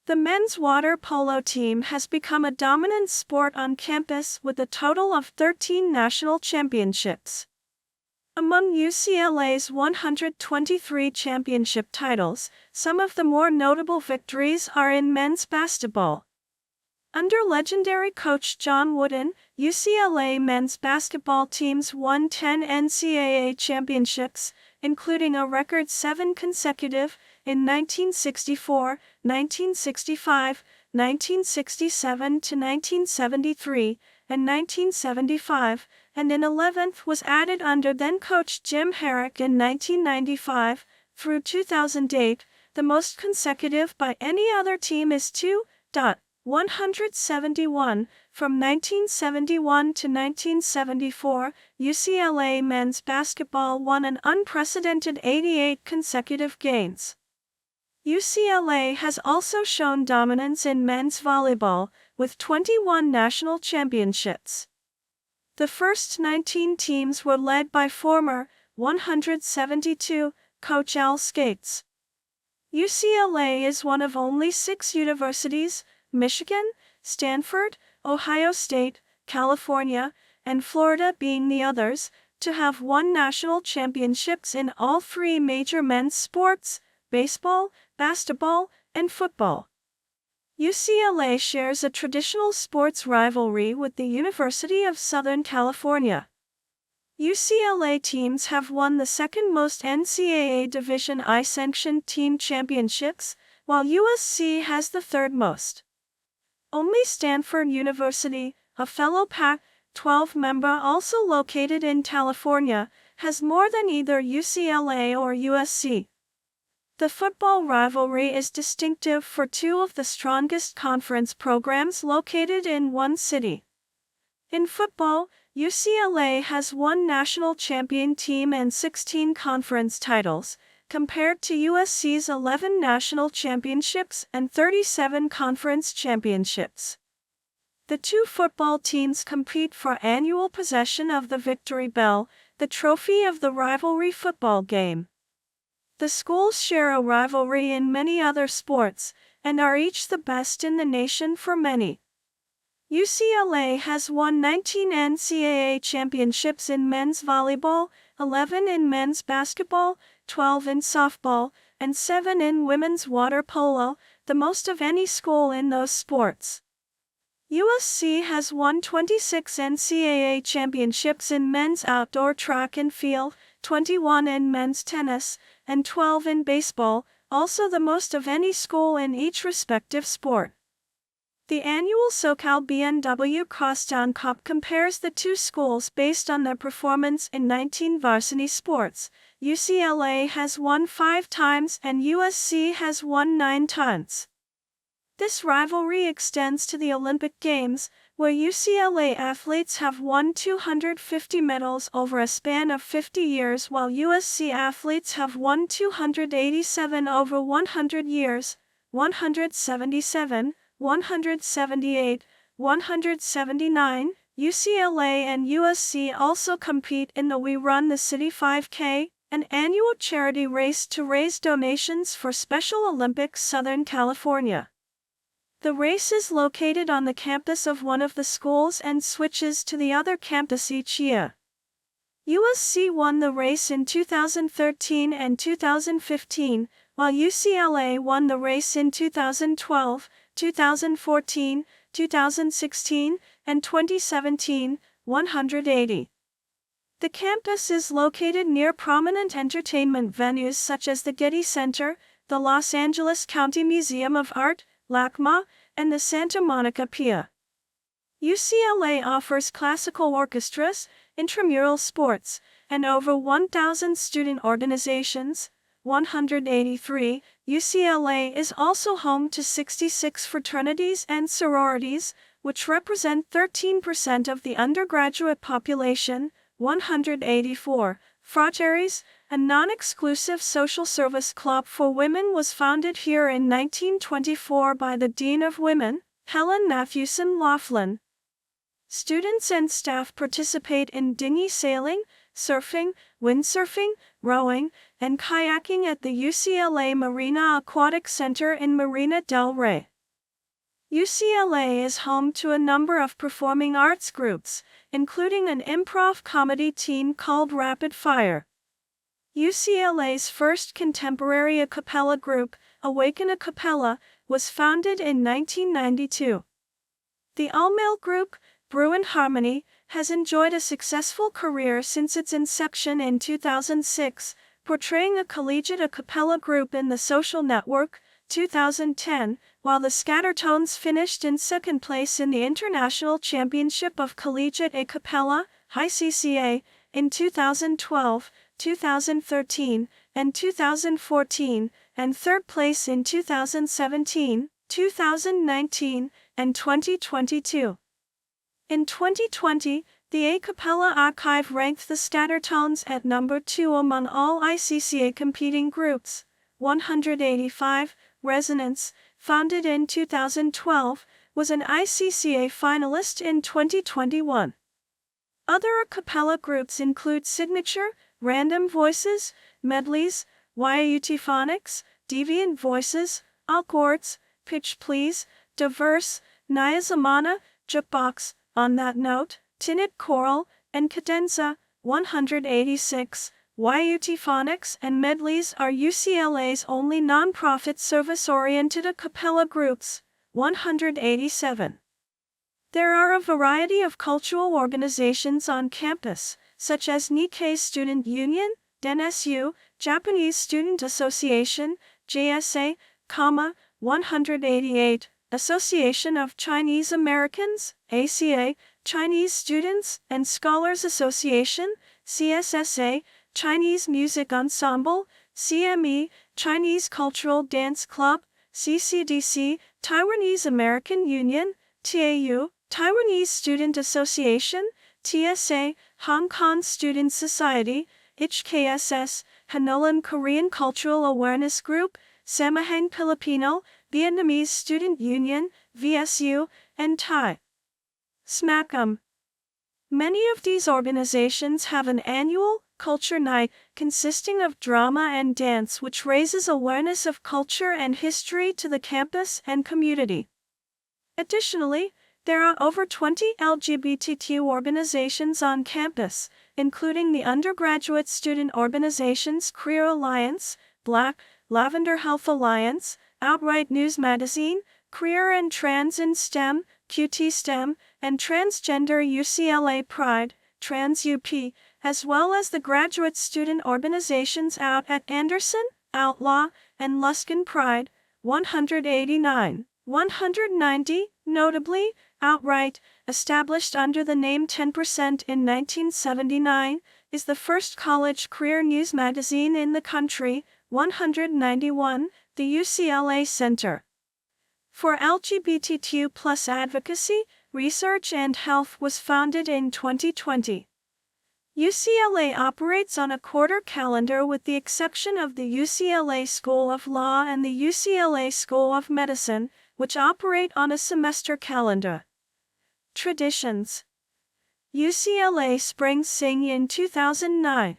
The men's water polo team has become a dominant sport on campus with a total of 13 national championships. Among UCLA's 123 championship titles, some of the more notable victories are in men's basketball. Under legendary coach John Wooden, UCLA men's basketball teams won 10 NCAA championships, including a record 7 consecutive in 1964, 1965, 1967-1973, and 1975, and an 11th was added under then-coach Jim Herrick in 1995. Through 2008, the most consecutive by any other team is 171. From 1971 to 1974, UCLA men's basketball won an unprecedented 88 consecutive games. UCLA has also shown dominance in men's volleyball, with 21 national championships. The first 19 teams were led by former 172 coach Al Skates. UCLA is one of only 6 universities, Michigan, Stanford, Ohio State, California, and Florida being the others, to have won national championships in all 3 major men's sports: baseball, basketball, and football. UCLA shares a traditional sports rivalry with the University of Southern California. UCLA teams have won the second most NCAA Division I-sanctioned team championships, while USC has the third most. Only Stanford University, a fellow Pac-12 member also located in California, has more than either UCLA or USC. The football rivalry is distinctive for 2 of the strongest conference programs located in one city. In football, UCLA has 1 national champion team and 16 conference titles, compared to USC's 11 national championships and 37 conference championships. The 2 football teams compete for annual possession of the Victory Bell, the trophy of the rivalry football game. The schools share a rivalry in many other sports, and are each the best in the nation for many. UCLA has won 19 NCAA championships in men's volleyball, 11 in men's basketball, 12 in softball, and 7 in women's water polo, the most of any school in those sports. USC has won 26 NCAA championships in men's outdoor track and field, 21 in men's tennis, and 12 in baseball, also the most of any school in each respective sport. The annual SoCal BMW Crosstown Cup compares the 2 schools based on their performance in 19 varsity sports. UCLA has won 5 times and USC has won 9 times. This rivalry extends to the Olympic Games, where UCLA athletes have won 250 medals over a span of 50 years, while USC athletes have won 287 over 100 years, 177, 178, 179. UCLA and USC also compete in the We Run the City 5K, an annual charity race to raise donations for Special Olympics Southern California. The race is located on the campus of one of the schools and switches to the other campus each year. USC won the race in 2013 and 2015, while UCLA won the race in 2012, 2014, 2016, and 2017, 180. The campus is located near prominent entertainment venues such as the Getty Center, the Los Angeles County Museum of Art, LACMA, and the Santa Monica Pier. UCLA offers classical orchestras, intramural sports, and over 1,000 student organizations. 183. UCLA is also home to 66 fraternities and sororities, which represent 13% of the undergraduate population. 184. Fraternities, a non-exclusive social service club for women, was founded here in 1924 by the Dean of Women, Helen Mathewson Laughlin. Students and staff participate in dinghy sailing, surfing, windsurfing, rowing, and kayaking at the UCLA Marina Aquatic Center in Marina del Rey. UCLA is home to a number of performing arts groups, including an improv comedy team called Rapid Fire. UCLA's first contemporary a cappella group, Awaken a Cappella, was founded in 1992. The all-male group, Bruin Harmony, has enjoyed a successful career since its inception in 2006, portraying a collegiate a cappella group in The Social Network, 2010, while the Scattertones finished in second place in the International Championship of Collegiate a Cappella, ICCA, in 2012, 2013, and 2014, and third place in 2017, 2019, and 2022. In 2020, the A Cappella Archive ranked the Scattertones at number 2 among all ICCA competing groups. 185. Resonance, founded in 2012, was an ICCA finalist in 2021. Other a cappella groups include Signature, Random Voices, Medleys, Phonics, Deviant Voices, Awkwards, Pitch Please, Diverse, Naya Zamana, Jukebox, On That Note, Tinnet Choral, and Cadenza. 186. Phonics and Medleys are UCLA's only nonprofit service-oriented a cappella groups. 187. There are a variety of cultural organizations on campus, such as Nikkei Student Union, DenSU, Japanese Student Association, JSA, 188, Association of Chinese Americans, ACA, Chinese Students and Scholars Association, CSSA, Chinese Music Ensemble, CME, Chinese Cultural Dance Club, CCDC, Taiwanese American Union, TAU, Taiwanese Student Association, TSA, Hong Kong Student Society, HKSS, Hanolan Korean Cultural Awareness Group, Samahang Filipino, Vietnamese Student Union, VSU, and Thai SMACM. Many of these organizations have an annual culture night consisting of drama and dance which raises awareness of culture and history to the campus and community. Additionally, there are over 20 LGBTQ organizations on campus, including the undergraduate student organizations Queer Alliance, Black, Lavender Health Alliance, Outright News Magazine, Queer and Trans in STEM, QT STEM, and Transgender UCLA Pride, TransUP, as well as the graduate student organizations Out at Anderson, Outlaw, and Luskin Pride. 189. 190, notably, Outright, established under the name 10% in 1979, is the first college queer news magazine in the country. 191, the UCLA Center for LGBTQ+ Advocacy, Research and Health was founded in 2020. UCLA operates on a quarter calendar with the exception of the UCLA School of Law and the UCLA School of Medicine, which operate on a semester calendar. Traditions. UCLA Spring Sing in 2009.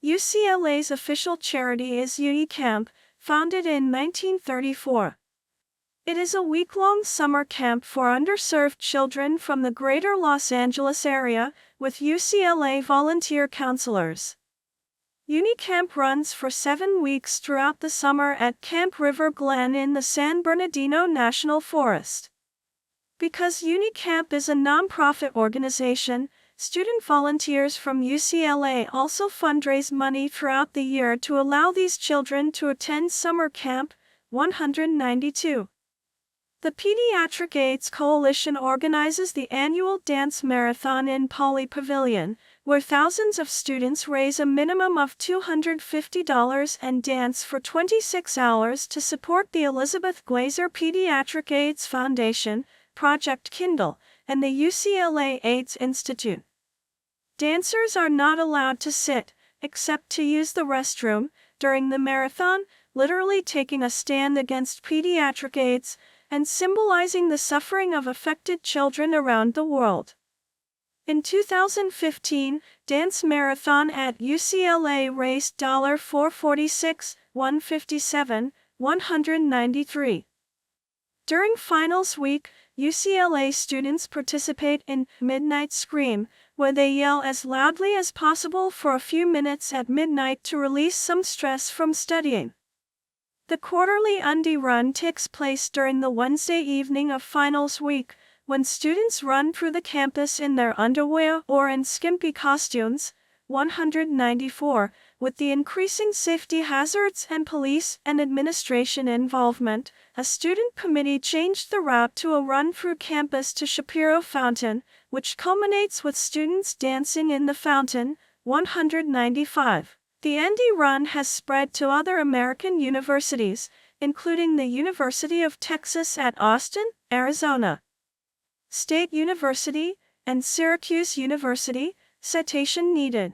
UCLA's official charity is UE Camp, founded in 1934. It is a week-long summer camp for underserved children from the greater Los Angeles area, with UCLA volunteer counselors. UniCamp runs for 7 weeks throughout the summer at Camp River Glen in the San Bernardino National Forest. Because UniCamp is a nonprofit organization, student volunteers from UCLA also fundraise money throughout the year to allow these children to attend summer camp. 192. The Pediatric AIDS Coalition organizes the annual dance marathon in Pauley Pavilion, where thousands of students raise a minimum of $250 and dance for 26 hours to support the Elizabeth Glaser Pediatric AIDS Foundation, Project Kindle, and the UCLA AIDS Institute. Dancers are not allowed to sit, except to use the restroom, during the marathon, literally taking a stand against pediatric AIDS and symbolizing the suffering of affected children around the world. In 2015, Dance Marathon at UCLA raised $446, $157, $193. During finals week, UCLA students participate in Midnight Scream, where they yell as loudly as possible for a few minutes at midnight to release some stress from studying. The quarterly Undie Run takes place during the Wednesday evening of finals week, when students run through the campus in their underwear or in skimpy costumes. 194. With the increasing safety hazards and police and administration involvement, a student committee changed the route to a run through campus to Shapiro Fountain, which culminates with students dancing in the fountain. 195. The Undie Run has spread to other American universities, including the University of Texas at Austin, Arizona, State University, and Syracuse University. Citation needed.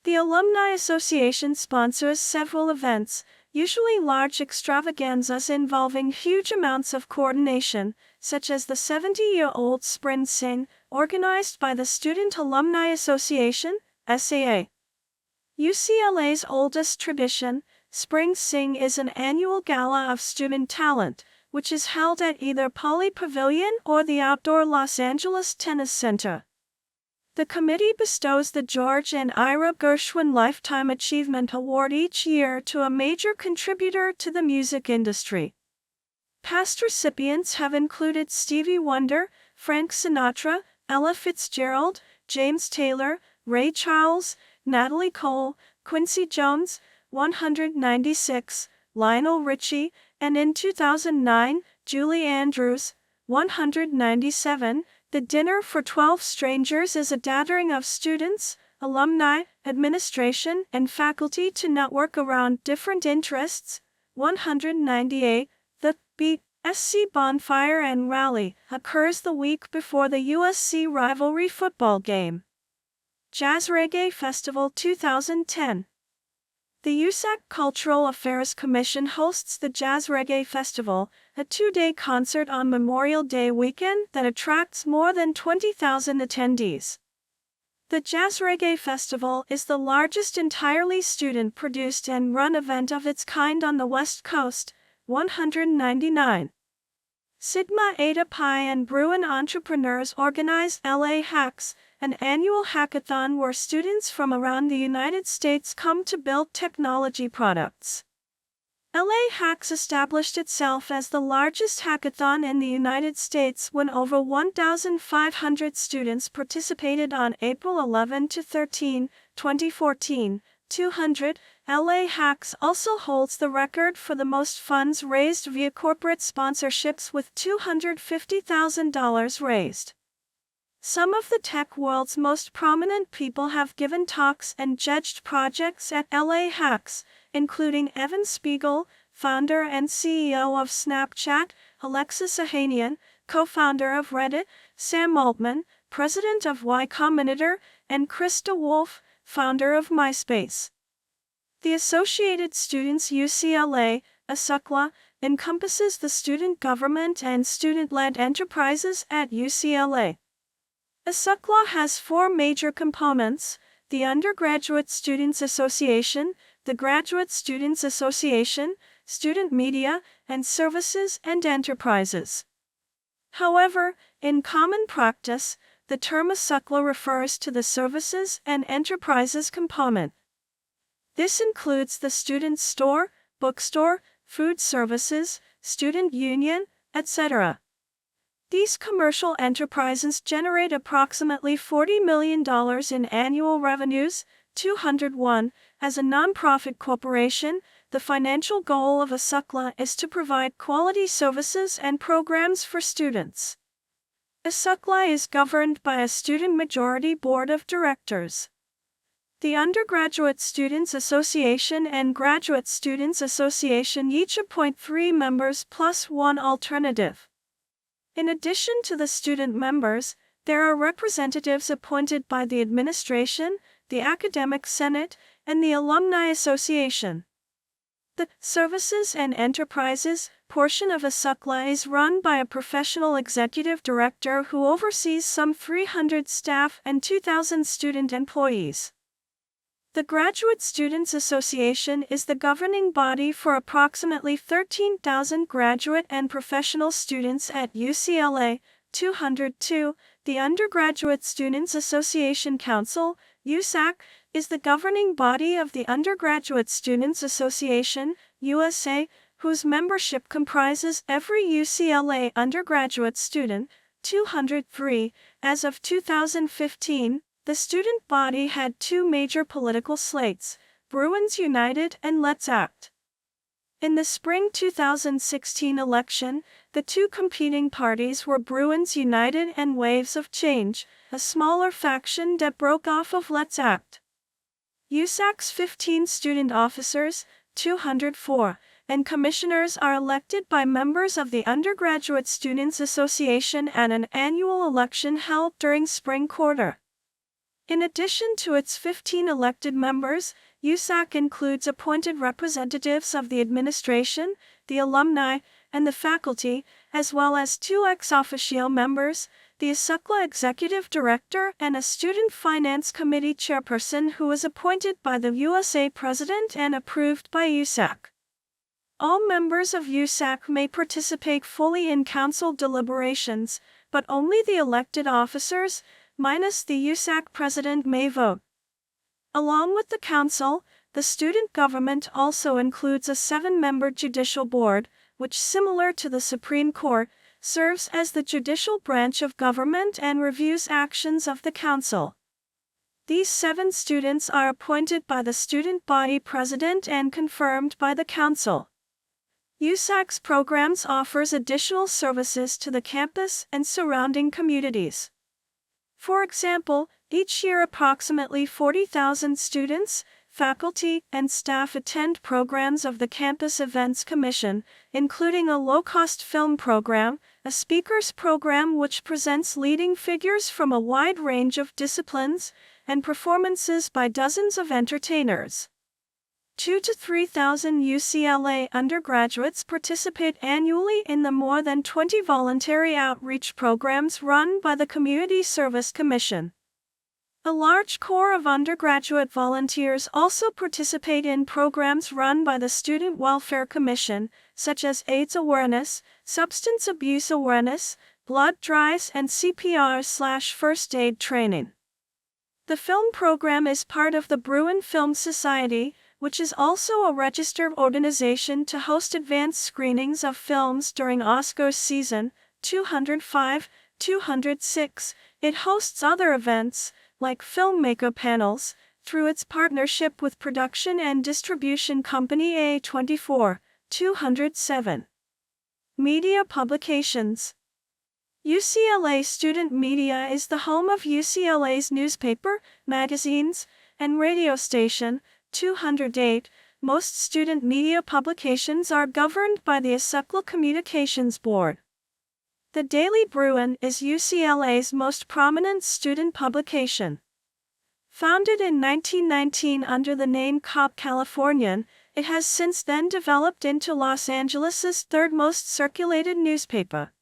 The Alumni Association sponsors several events, usually large extravaganzas involving huge amounts of coordination, such as the 70-year-old Spring Sing, organized by the Student Alumni Association, SAA. UCLA's oldest tradition, Spring Sing, is an annual gala of student talent, which is held at either Pauley Pavilion or the outdoor Los Angeles Tennis Center. The committee bestows the George and Ira Gershwin Lifetime Achievement Award each year to a major contributor to the music industry. Past recipients have included Stevie Wonder, Frank Sinatra, Ella Fitzgerald, James Taylor, Ray Charles, Natalie Cole, Quincy Jones, 196, Lionel Richie, and in 2009, Julie Andrews, 197. The Dinner for 12 Strangers is a gathering of students, alumni, administration, and faculty to network around different interests. 198. The BSC Bonfire and Rally occurs the week before the USC rivalry football game. Jazz Reggae Festival 2010. The USAC Cultural Affairs Commission hosts the Jazz Reggae Festival, a two-day concert on Memorial Day weekend that attracts more than 20,000 attendees. The Jazz Reggae Festival is the largest entirely student-produced and run event of its kind on the West Coast. 199. Sigma Eta Pi and Bruin entrepreneurs organize LA Hacks, an annual hackathon where students from around the United States come to build technology products. LA Hacks established itself as the largest hackathon in the United States when over 1,500 students participated on April 11 to 13, 2014. 200. LA Hacks also holds the record for the most funds raised via corporate sponsorships with $250,000 raised. Some of the tech world's most prominent people have given talks and judged projects at LA Hacks, including Evan Spiegel, founder and CEO of Snapchat, Alexis Ohanian, co-founder of Reddit, Sam Altman, president of Y Combinator, and Krista Wolf, founder of MySpace. The Associated Students UCLA, ASUCLA, encompasses the student government and student-led enterprises at UCLA. ASUCLA has four major components: the Undergraduate Students Association, the Graduate Students Association, Student Media, and Services and Enterprises. However, in common practice, the term ASUCLA refers to the Services and Enterprises component. This includes the student store, bookstore, food services, student union, etc. These commercial enterprises generate approximately $40 million in annual revenues. 201. As a nonprofit corporation, the financial goal of ASUCLA is to provide quality services and programs for students. ASUCLA is governed by a student majority board of directors. The Undergraduate Students Association and Graduate Students Association each appoint 3 members plus 1 alternative. In addition to the student members, there are representatives appointed by the administration, the Academic Senate, and the Alumni Association. The Services and Enterprises portion of ASUCLA is run by a professional executive director who oversees some 300 staff and 2,000 student employees. The Graduate Students Association is the governing body for approximately 13,000 graduate and professional students at UCLA. 202. The Undergraduate Students Association Council, USAC, is the governing body of the Undergraduate Students Association, USA, whose membership comprises every UCLA undergraduate student. 203. As of 2015, the student body had 2 major political slates, Bruins United and Let's Act. In the spring 2016 election, the 2 competing parties were Bruins United and Waves of Change, a smaller faction that broke off of Let's Act. USAC's 15 student officers, 204, and commissioners are elected by members of the Undergraduate Students Association at an annual election held during spring quarter. In addition to its 15 elected members, USAC includes appointed representatives of the administration, the alumni, and the faculty, as well as 2 ex officio members, the ASUCLA executive director and a student finance committee chairperson who is appointed by the USA president and approved by USAC. All members of USAC may participate fully in council deliberations, but only the elected officers, minus the USAC president, may vote. Along with the council, the student government also includes a 7-member judicial board, which, similar to the Supreme Court, serves as the judicial branch of government and reviews actions of the council. These 7 students are appointed by the student body president and confirmed by the council. USAC's programs offers additional services to the campus and surrounding communities. For example, each year approximately 40,000 students, faculty, and staff attend programs of the Campus Events Commission, including a low-cost film program, a speakers program which presents leading figures from a wide range of disciplines, and performances by dozens of entertainers. 2,000 to 3,000 UCLA undergraduates participate annually in the more than 20 voluntary outreach programs run by the Community Service Commission. A large core of undergraduate volunteers also participate in programs run by the Student Welfare Commission, such as AIDS awareness, substance abuse awareness, blood drives, and CPR/first aid training. The film program is part of the Bruin Film Society, which is also a registered organization to host advanced screenings of films during Oscars season. 205, 206. It hosts other events, like filmmaker panels, through its partnership with production and distribution company A24. 207. Media publications. UCLA Student Media is the home of UCLA's newspaper, magazines, and radio station. 208. Most student media publications are governed by the ASUCLA Communications Board. The Daily Bruin is UCLA's most prominent student publication. Founded in 1919 under the name Cobb Californian, it has since then developed into Los Angeles's 3rd most circulated newspaper.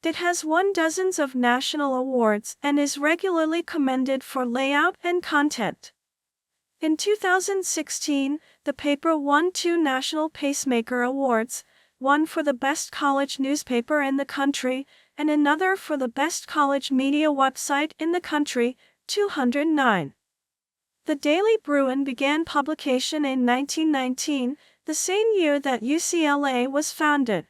It has won dozens of national awards and is regularly commended for layout and content. In 2016, the paper won 2 National Pacemaker Awards, one for the best college newspaper in the country, and another for the best college media website in the country. 209. The Daily Bruin began publication in 1919, the same year that UCLA was founded.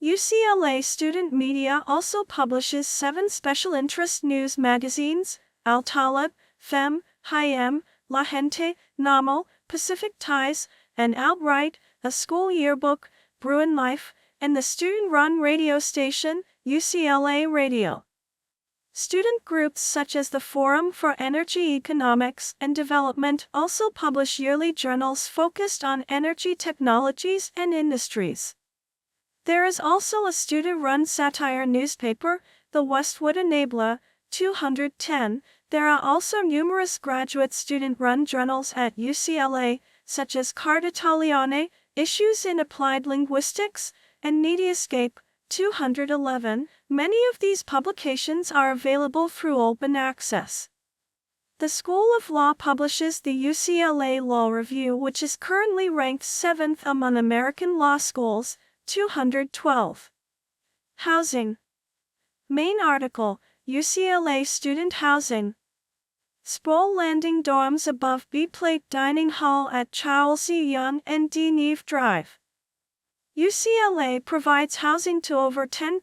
UCLA Student Media also publishes 7 special interest news magazines: Al Talib, Femme, Hayem, La Gente, Namo, Pacific Ties, and Outright, a school yearbook, Bruin Life, and the student-run radio station, UCLA Radio. Student groups such as the Forum for Energy Economics and Development also publish yearly journals focused on energy technologies and industries. There is also a student-run satire newspaper, the Westwood Enabler, 210. There are also numerous graduate student-run journals at UCLA, such as Card Italiane, Issues in Applied Linguistics, and Neediescape, 211. Many of these publications are available through open access. The School of Law publishes the UCLA Law Review, which is currently ranked 7th among American law schools, 212. Housing. Main article, UCLA Student Housing. Sproul Landing dorms above B-Plate Dining Hall at Charles E. Young and D. Neve Drive. UCLA provides housing to over 10,000